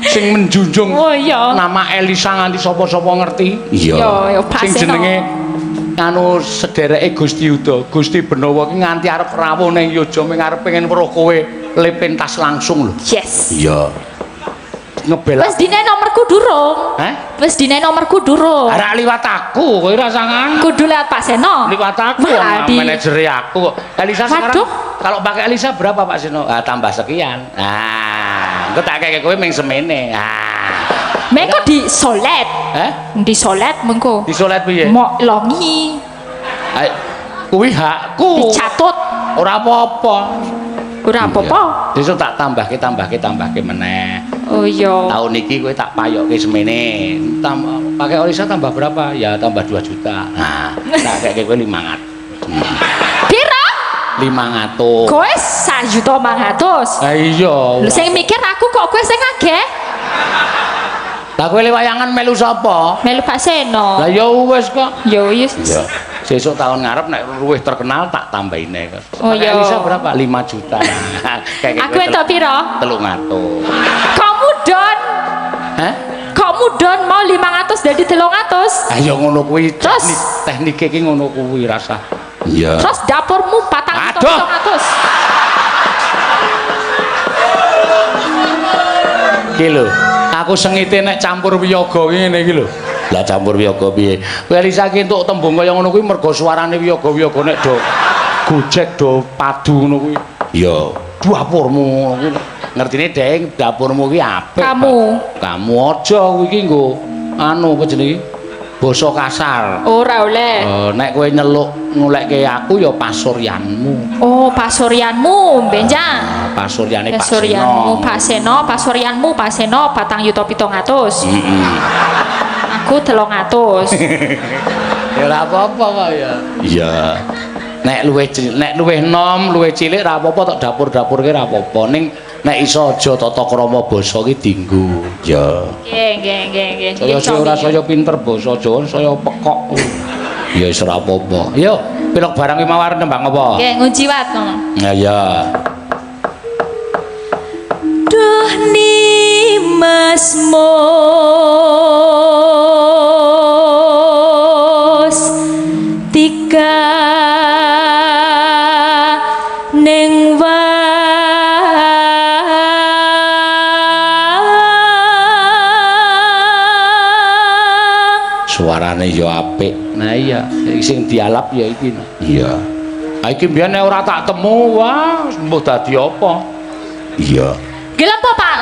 A: Sing menjunjung
D: Oh iya.
A: nama Elisa nganti sapa-sapa ngerti?
D: Iya, ya pas
A: Sing jenenge anu sedereke Gusti Yuda, Gusti Benawa ki nganti arep rawuh ning Yoja ming arep pengen weruh kowe le pentas langsung lho.
D: Yes.
A: Iya. Ngebela.
D: Wes dine nomorku durung.
A: Hah?
D: Wes dine nomorku durung.
A: Arek liwat aku, kowe ora sangan.
D: Kudu lihat Pak Seno.
A: Liwat aku
D: Wah, di-
A: manajere aku kok. Elisa sekarang
D: Waduh.
A: kalau pakai Elisa berapa Pak Sino? Ah, tambah sekian. Ah, engko tak keke kowe ming semene. Ah.
D: Mengko disolet. Disolet mengko.
A: Disolet piye?
D: Mok longi.
A: Kuwi hakku.
D: Dicatut.
A: Ora apa-apa.
D: Ora apa-apa.
A: Besok tak tambahke meneh.
D: Oh iya.
A: Tahun iki kowe tak payokke semene. Pakai Orisa tambah berapa? Ya tambah 2 juta. Nah, tak keke kowe 500.
D: Pira?
A: 500.
D: Kowe 1.500.000.
A: Ha iya.
D: Lho sing mikir aku kok kowe sing ageh.
A: Lah kowe le wayangan melu sapa?
D: Melu Pak Seno.
A: Lah ya wis kok.
D: Ya wis.
A: Ya. Sesuk tahun ngarep nek luwih terkenal tak tambahine kok.
D: Oh iya.
A: Elisa berapa? 5 juta.
D: Aku entuk pira?
A: 300.
D: Kok mudon?
A: Hah?
D: Kok mudon mau 500 dadi 300?
A: Ayo ngono kuwi.
D: Terus?
A: Teknik iki ngono kuwi rasa. Iya.
D: Terus dapurmu 400.
A: Ki lho, aku sengite nek campur wiyaga ngene iki lho. Lah campur wiyaga piye? Kowe Elisa ki entuk tembung kaya ngono kuwi mergo suarane wiyaga-wiyaga nek do gojek do padu ngono kuwi. Ya, dapurmu ngono kuwi. Ngertine dhek dapurmu ki apik. Kamu aja kuwi ki nggo anu apa jenenge? Basa kasar.
D: Ora oleh.
A: Nek kowe nyeluk ngulekke aku ya pasuryanmu.
D: Oh, pasuryanmu, Benjang.
A: Pasuryane Pak
D: Pasuryanmu, Pak Seno, pasuryanmu, Pak Seno 4.700.000. Aku 300.
A: Ya ora apa-apa kok ya. Iya. Nek luwih nom, luwih cilik ora apa-apa tok dapur-dapur ki ora apa-apa. Ning nek iso aja tata krama basa ki dienggo. Ya.
D: Nggih.
A: Saya ora saya pinter basa Jawa, saya pekok. Ya wis ora apa-apa. Yo, pilok barang ki mawar nembang apa?
D: Nggih, ngujiwat ngono.
A: Ya ya.
C: Duh Nimasmus tika ning
A: Suarane ya apik. Nah iya, sing dialap ya iki. Iya. Ha iki mbiyen nek ora tak temu, wah, mbuh dadi apa? Iya.
D: Nggih lha apa, Pak?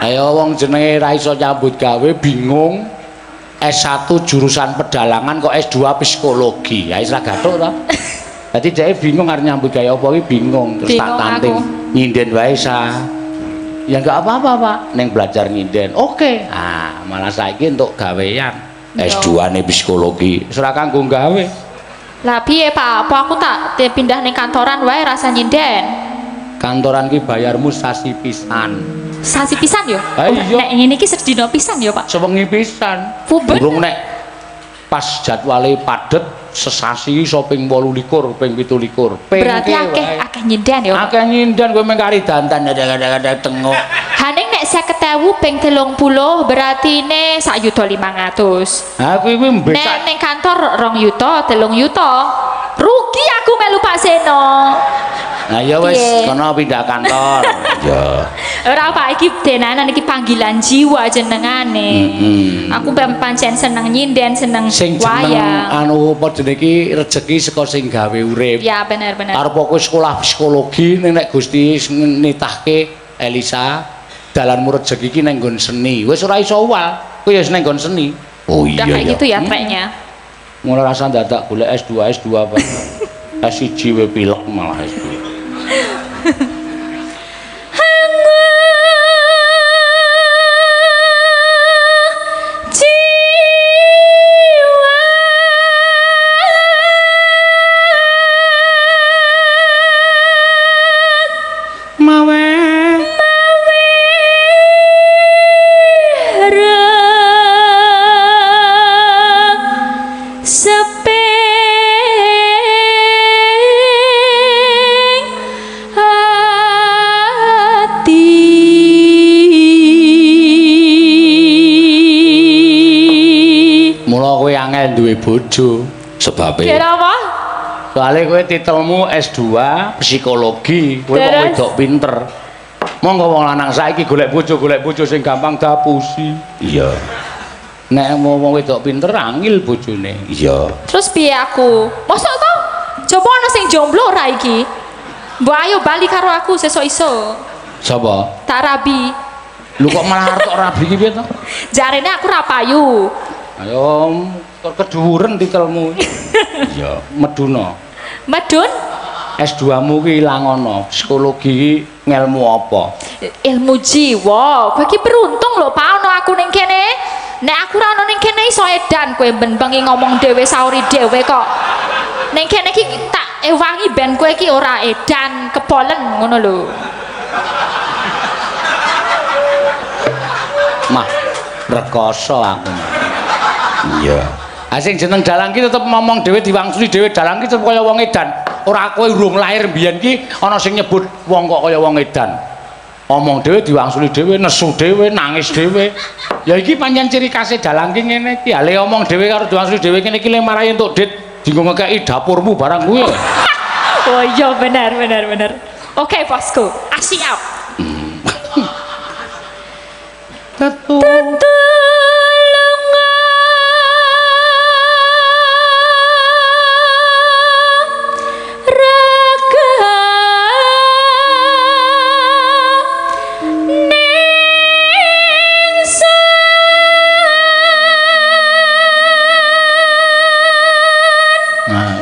A: Ayo wong jenenge ra iso nyambut gawe bingung. S1 jurusan pedalangan kok S2 psikologi. Ya wis ra gathuk to. Dadi dhek bingung arep nyambut gawe apa iki bingung. Terus tak tanting nyinden wae sa. Ya enggak apa-apa, Pak. Ning belajar nyinden. Oke. Ah, malah saiki entuk gawean. S2-ne psikologi. Wis ora kanggo gawe.
D: Lah piye, Pak? Apa aku tak pindah ning kantoran wae rasa nyinden?
A: Kantoran ki bayarmu sasi pisan.
D: Sasi pisan yo.
A: Iya.
D: Nek ngene iki sedina pisan yo, Pak.
A: Sewengi pisan. Durung nek pas jadwale padet sesasi iso ping 28, ping 17.
D: Berarti akeh nyinden yo.
A: Akeh nyinden kowe mung kari dandan kadang-kadang tengok.
D: Haning nek 50.000 ping 30 berarti ne 1.500.000.
A: Ha kuwi mbek
D: Nek ning kantor 2 yuta, 3 yuta. Rugi aku melu Pak Seno.
A: Nah ya wis kono pindah kantor. Ya.
D: Ora Pak iki denanan iki panggilan jiwa jenengane. Aku pancen seneng nyinden, seneng
A: Sing
D: wayang.
A: jeneng anu apa jenenge iki rejeki saka sing gawe urip.
D: Ya bener.
A: Arep kowe sekolah psikologi ning nek Gusti nitahke Elisa dalanmu rejeki iki ning nggon seni. Wis ora iso uwal, kowe ya ning nggon seni. Oh iya.
D: Udah kayak gitu ya treknya.
A: Mulai rasa dadak golek S2 apa. S1 we pilek malah S2. Duwe bojo sebabe.
D: Kira apa?
A: Soale kowe titelmu S2 psikologi, kowe wong wedok pinter. Monggo wong lanang saiki golek bojo sing gampang dapusi. Iya. Nek wong wedok pinter angil bojone. Iya.
D: Terus piye aku? Mosok to? Coba ana sing jomblo ora iki? Mbok ayo bali karo aku sesuk iso.
A: Sapa?
D: Tak rabi.
A: Lu kok malah arep rabi iki piye to?
D: Jarene aku ra payu.
A: Ayo keduren titelmu. Iya, meduna.
D: Medun
A: S2-mu ki ilang ana. Psikologi ki ngelmu apa?
D: ilmu jiwa. Kowe iki beruntung lho, Pak, ono aku ning kene. Nek aku ra ono ning kene iso edan kowe ben bengi ngomong dhewe sauri dhewe kok. Ning kene iki tak ewangi ben kowe iki ora edan, kebolen ngono lho.
A: Mah, rekoso aku. Iya. Asing jeneng dalang ki tetep ngomong dhewe diwangsuli dhewe dalang ki tetep kaya wong edan. Ora kowe urung lahir mbiyen ki ana sing nyebut wong kok kaya wong edan. Omong dhewe diwangsuli dhewe, nesu dhewe, nangis dhewe. Ya iki pancen ciri khase dalang ki ngene iki. Ale omong dhewe karo diwangsuli dhewe kene iki le marahi entuk dit dienggo ngekeki dapurmu barang kuwi.
D: Oh iya benar. Oke, bosku. Siap.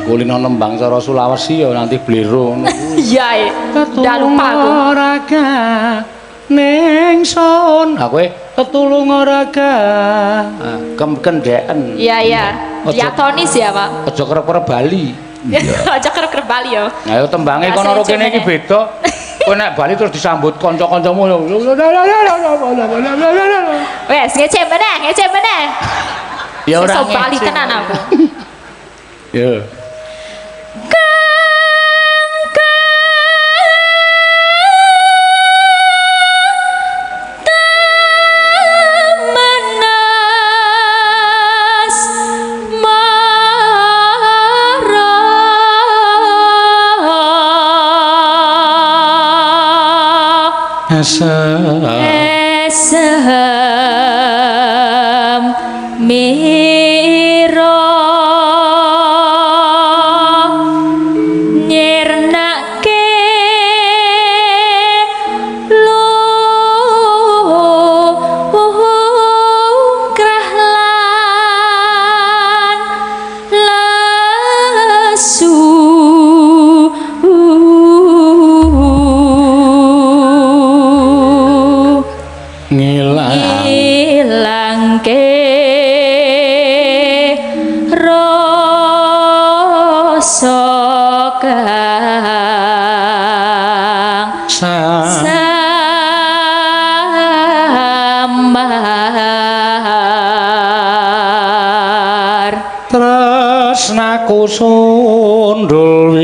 A: Kulino nembang cara Sulawesi ya nanti blero ngono kuwi.
D: Iya, ndak lupa aku.
A: Raga ning son. Ha kowe tetulung raga. Kendeken.
D: Iya. Diatonis ya, Pak.
A: Aja kerep-kerep Bali.
D: Aja kerep Bali ya.
A: Ayo tembange kono ro kene iki beda. Kowe nek Bali terus disambut kanca-kancamu.
D: Wes, ngece meneh.
A: Ya ora
D: Sesuk Bali tenan aku.
A: Ya.
D: Esem miro nyirnake lumrahlan lesu ngilangke rasa kang samar
A: tresnaku sundul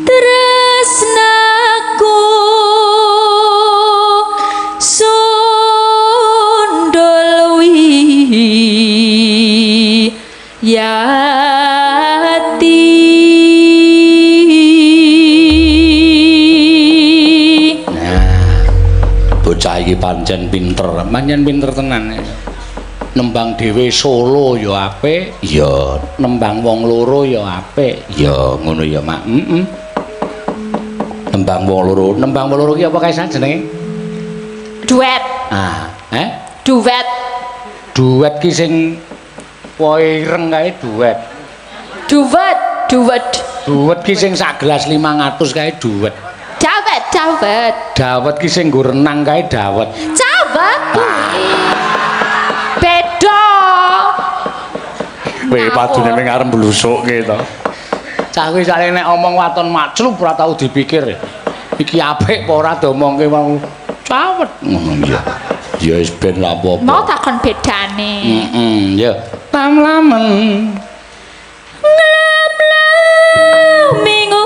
D: tresnaku sundul yati.
A: Bocah iki pancen pinter tenan. Nembang dhewe solo ya apik, ya nembang wong loro ya apik. Ya ngono ya, Mak. Nembang wong loro ki apa kae jenenge?
D: Duet. Duet.
A: Duet ki sing ireng kae duet. Duet ki sing sak gelas 500 kae duet. Dawet ki sing nggo renang kae dawet.
D: Dawet. Beda.
A: Kowe padune ning arep blusukke to. Cah kuwi sale nek omong waton maclup ora tau dipikir. Iki apik apa ora diomongke wong cawet. Ngono ya. Ya wis ben lha apa.
D: Mau takon bedane.
A: Ya. Lam-lamen.
D: Nglem-lem minggu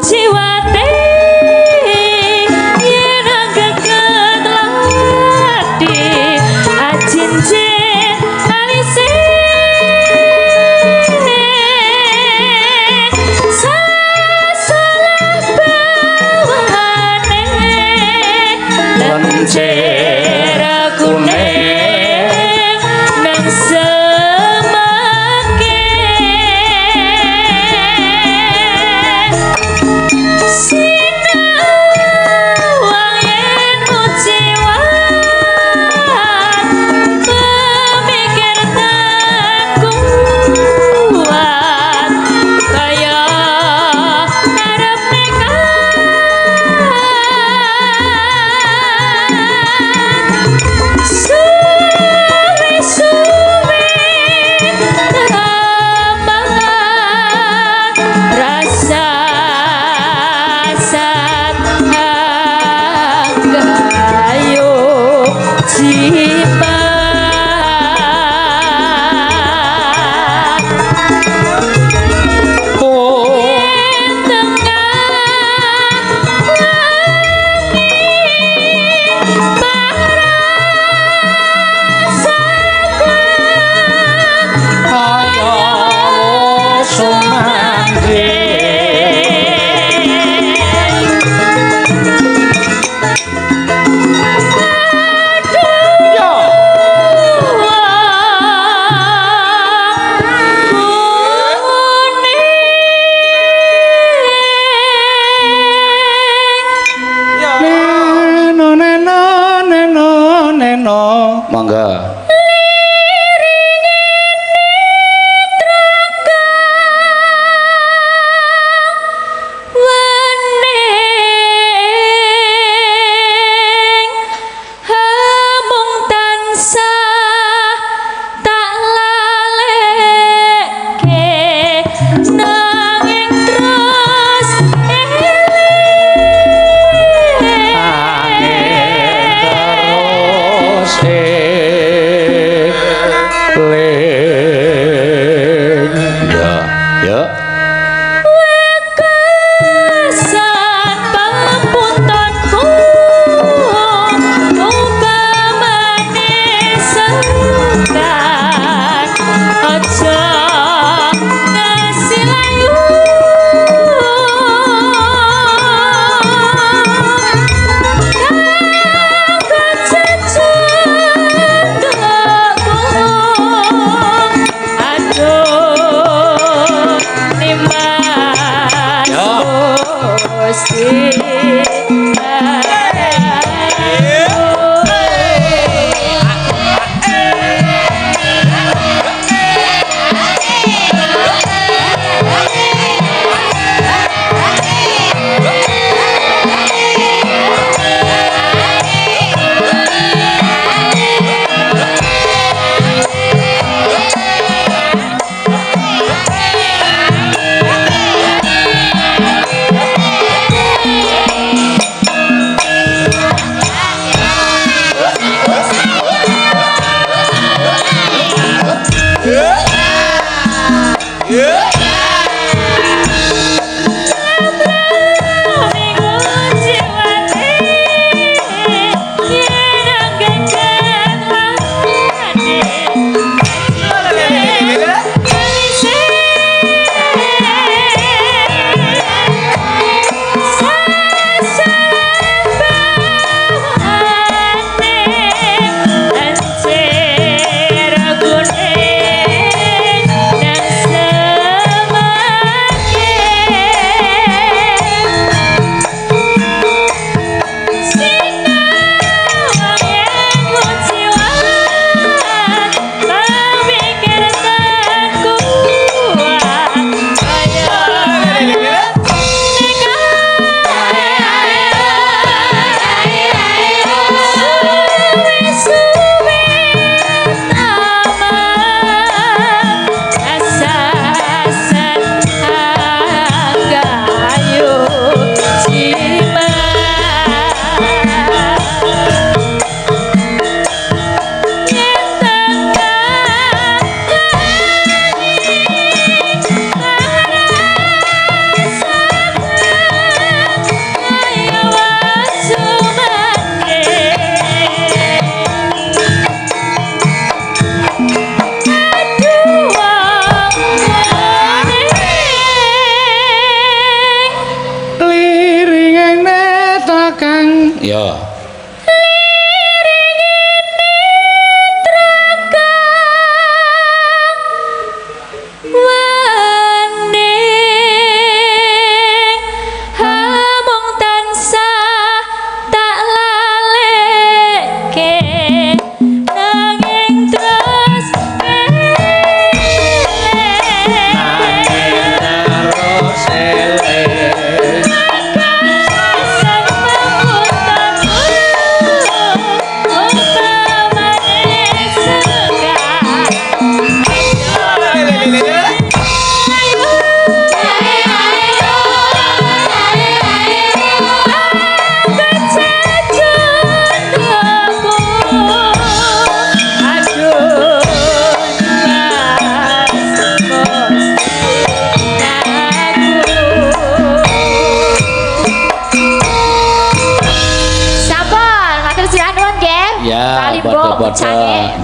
D: jiwate yen geget lati ajin-jin alise salah bawahane lencir kuning nang semake
A: Monggo.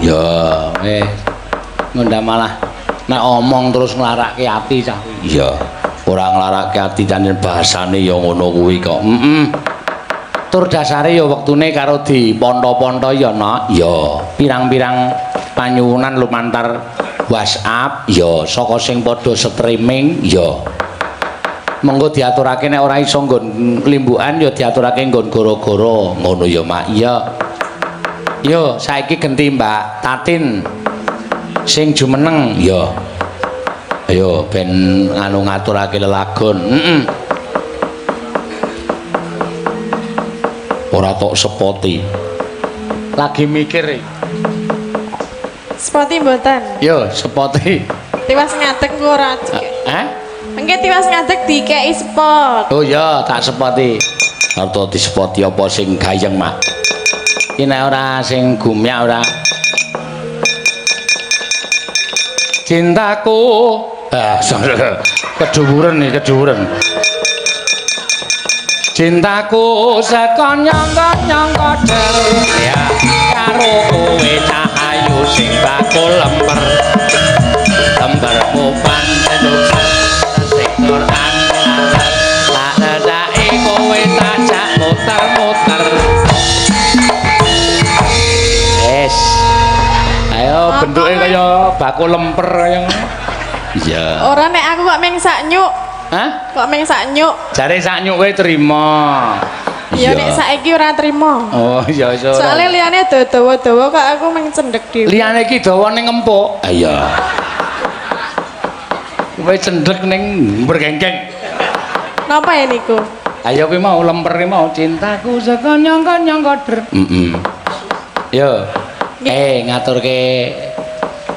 A: Ya, ngundang malah nek omong terus nglarake ati cah. Iya, ora nglarake ati jan bahasane ya ngono kuwi kok. Tur dasare ya wektune karo diponto-ponto ya, Nak. Ya, pirang-pirang panyuwunan lumantar WhatsApp ya, saka sing padha streaming ya. Monggo diaturake nek ora iso nggon limbukan ya diaturake nggon goro-goro. Ngono ya, Mak. Iya. Yo, saiki genti Mbak Tatin. Sing jumeneng, yo. Ayo ben anu ngaturake lelagon. Ora tok sepoti. Lagi mikir.
B: Spoti mboten.
A: Yo, sepoti.
B: Tiwas ngadeg ku ora. Mengke tiwas ngadeg dikeki spot.
A: Oh iya, tak sepoti. Atau di sepoti apa sing gayeng, Mak? Iki nek ora sing gumyak ora. Cintaku. Keduwuren iki, keduwuren. Cintaku saka nyangka-nyangka del ya karo kowe cahayu sing bakul lemper. Lempermu pancen sing Quran tak nedake kowe tajak muter-muter. Wes. Ayo bentuke kaya bakul lemper kaya ngono. Iya.
B: Ora nek aku kok meng sak nyuk.
A: Hah?
B: Kok meng sak nyuk?
A: Jare sak nyuk kowe trima.
B: Ya nek saiki ora trima.
A: Oh iya iso.
B: Soale liyane dawa-dawa kok aku meng cendhek dhewe.
A: Liyane iki dawa ning empuk. Ah iya. Kowe cendhek ning bergengkeng.
B: Napa ya niku?
A: Ayo kowe mau lemper iki mau cintaku saka nyangka-nyangka der. Yo. Ngaturke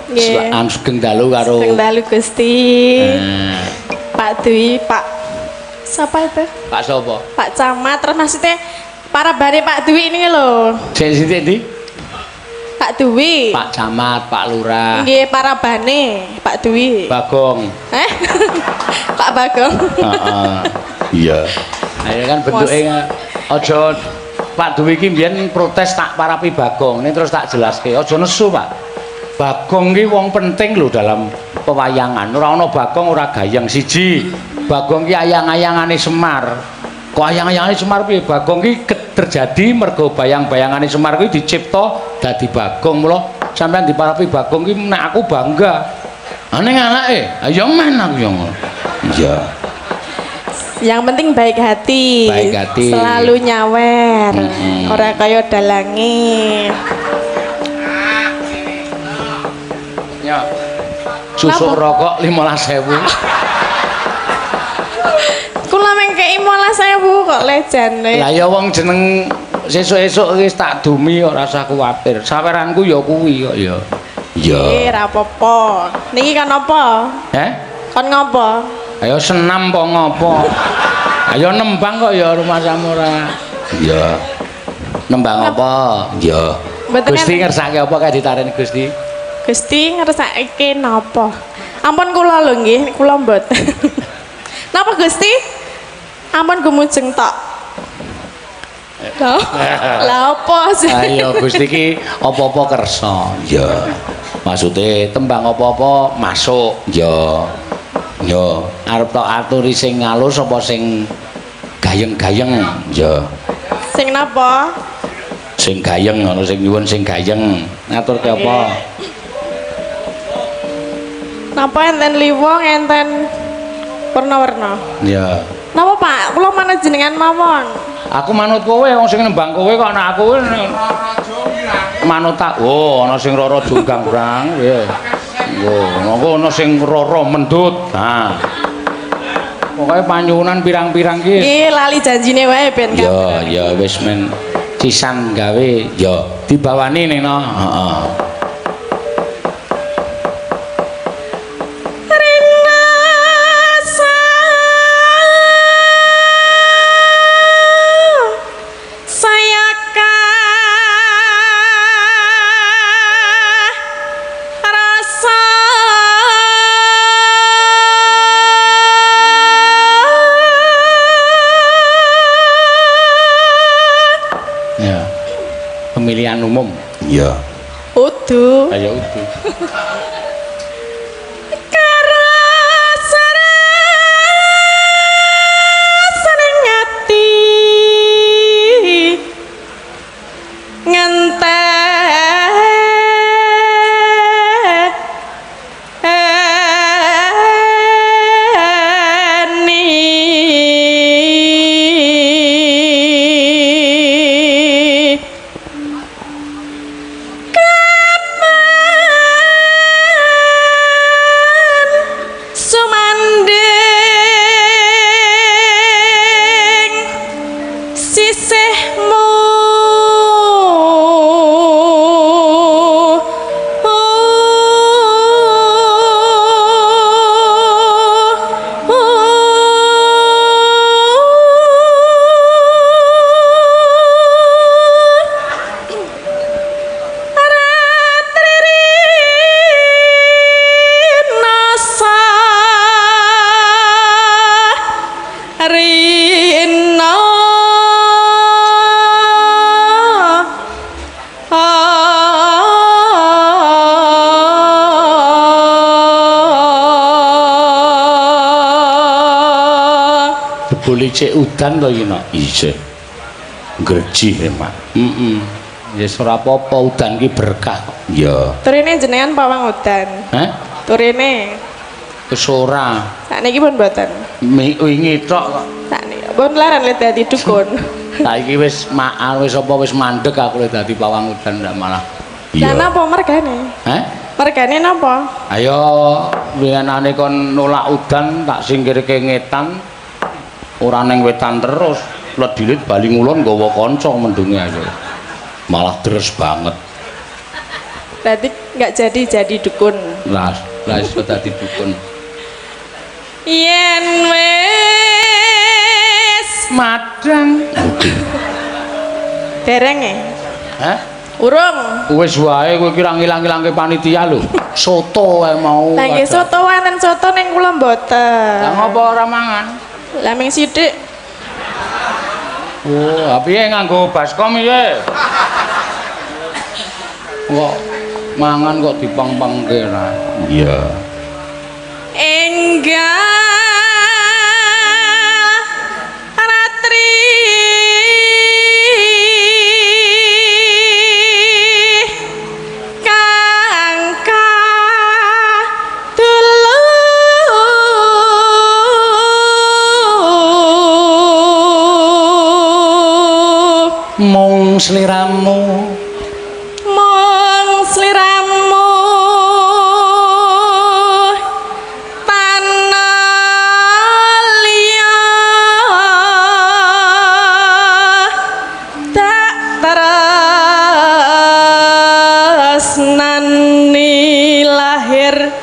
B: Nggih.
A: Sugeng dalu karo
B: Sugeng dalu Gusti. Pak Dwi, Pak siapa itu?
A: Pak sapa?
B: Pak Camat, terus maksudnya para bare Pak Dwi ini lho.
A: Sing sithik ndi?
B: Pak Dwi.
A: Pak Camat, Pak Lurah.
B: Nggih, para bane Pak Dwi.
A: Bagong.
B: Pak Bagong.
A: Heeh. Iya. Ayo kan bentuke aja Pak Dwi iki mbiyen protes tak parapi Bagong. Ini terus tak jelaske. Aja nesu, Pak. Bagong ki wong penting lho dalam pewayangan. Ora ana Bagong ora gayeng siji. Bagong ki ayang-ayangane Semar. Kok ayang-ayangane Semar piye? Bagong ki terjadi mergo bayang-bayangane Semar kuwi dicipta dadi Bagong. Mula sampean diparapi Bagong ki nek aku bangga. Ning anake, ayo men aku yo ngono. Iya.
B: Yang penting baik hati.
A: Baik hati.
B: Selalu nyawer. Ora kaya dalange.
A: Ya. Susuk rokok 15.000.
B: Kula mengkei 15.000 kok lejane.
A: Lah ya wong jeneng sesuk-esuk wis tak dumi kok ora usah kuwatir. Saweranku ya kuwi kok ya. Iya.
B: Ora apa-apa. Niki kan apa? Kon ngopo?
A: Ayo senam po ngopo? Ayo nembang kok ya rumah samura. Iya. Nembang apa? Iya. Gusti ngersake apa kae ditareni Gusti?
B: Gusti ngersake napa? Ampun kula lho nggih, kula mboten. Napa Gusti? Ampun gumujeng tok. Lah apa sih?
A: Ayo Gusti ki apa-apa kersa. Ya. Maksude tembang apa-apa masuk. Ya. Ya, arep tok aturi sing alus apa sing gayeng-gayeng. Ya.
B: Sing napa?
A: Sing gayeng ana sing nyuwun sing gayeng. Ngaturke apa?
B: Napa enten liwong enten warna-warna?
A: Ya.
B: Napa Pak? Kula manut jenengan mawon.
A: Aku manut kowe wong sing nembang kowe kok ana aku manut tak. Oh, ana sing rara jonggang brang. Ya. Oh, monggo ana sing rara mendut. Nah. Pokoke panyuwunan pirang-pirang ki.
B: Nggih, lali janjine wae ben kabeh.
A: Ya, ya wis men sisan gawe ya dibawani ning no. Heeh. Pemilihan umum. Iya.
B: Udu.
A: Ayo udu. Boleh cek udan to iki no. Isih. Gerjih mak. Ya ora apa-apa udan ki berkah. Ya.
B: Turine jenengan pawang udan.
A: Hah?
B: Turine.
A: Wis ora.
B: Sakniki pun mboten.
A: Wingi tok kok.
B: Sakniki pun laran le dadi dukun.
A: Saiki wis wis apa wis mandeg aku le dadi pawang udan ndak malah.
B: Lah napa mergane?
A: Hah?
B: Mergane napa?
A: Ayo winginane kon nolak udan tak singkirke ngetan. Ora ning wetan terus. Ledilit bali ngulon nggawa kanca mendunge ayo. Malah deres banget.
B: Berarti nggak jadi dukun.
A: Lah iso dadi dukun.
B: Yen wis
A: Madang.
B: dereng e.
A: Hah?
B: Urung.
A: Wis wae kowe kira ngilang-ilangke panitia lho. Soto ae mau.
B: Lah nggih soto wonten soto ning kula mboten.
A: Lah ngopo ora mangan?
B: Lah ming sithik.
A: Oh, piye nganggo baskom piye? Kok mangan kok dipang-pangke ra. Iya.
B: Enggak ratri kangka dulu
A: Mung sliramu
B: mong sliramu panaliya tak tresnani lahir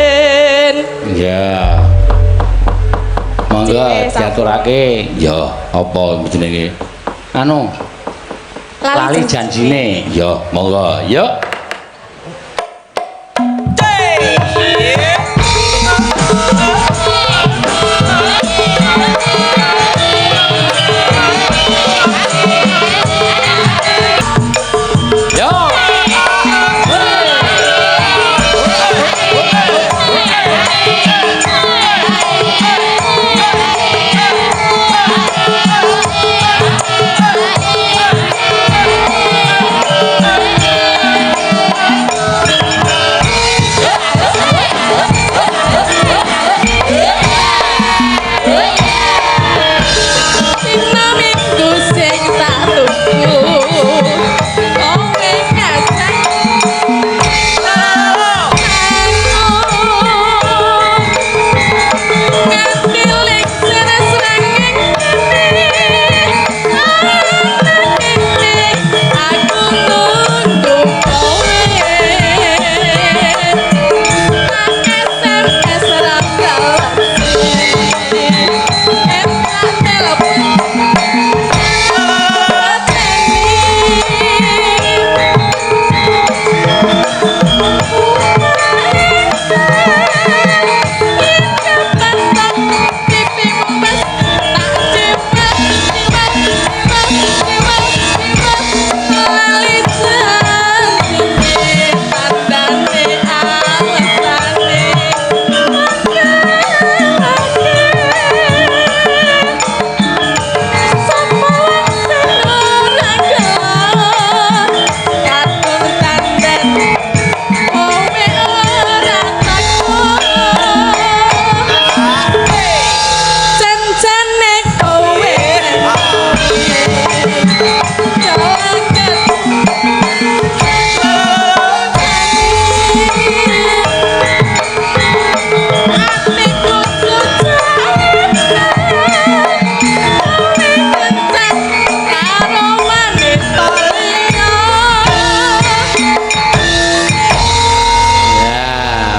B: batin.
A: ya. Monggo
B: Cek,
A: diaturake. Ya, apa jenenge? Anu, lali janjine. Ya, monggo. Yuk.
B: Dina minggu sing tak tunggu kowe ngajak nganti lik srengeng aku tunggu kowe SMS ra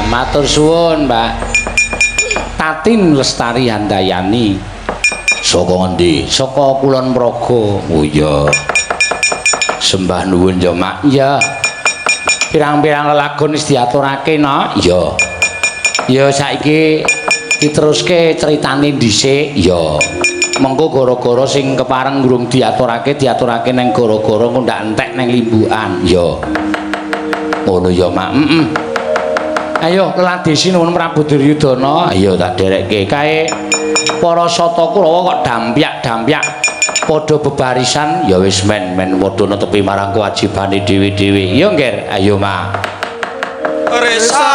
A: Matur suwun, Mbak. Tatin Lestari Handayani. Saka ngendi? Saka Kulon Progo. Oh iya. Sembah nuwun ya, Mak. Ya. Pirang-pirang lelagon wis diaturake, no? Ya. Ya saiki diteruske critane dhisik, ya. Mengko gara-gara sing kepareng ngurung diaturake neng gara-gara engko ndak entek neng limbukan. Ya. Ngono ya, Mak. Ayo keladesi nuwun Prabu Duryudana. Ayo tak derekke kae para sata Kurawa kok dampyak-dampyak padha bebarisan ya wis men padha netepi marang kewajibane dhewe-dhewe. Ya, Nger. Ayo, Mak.
E: Resa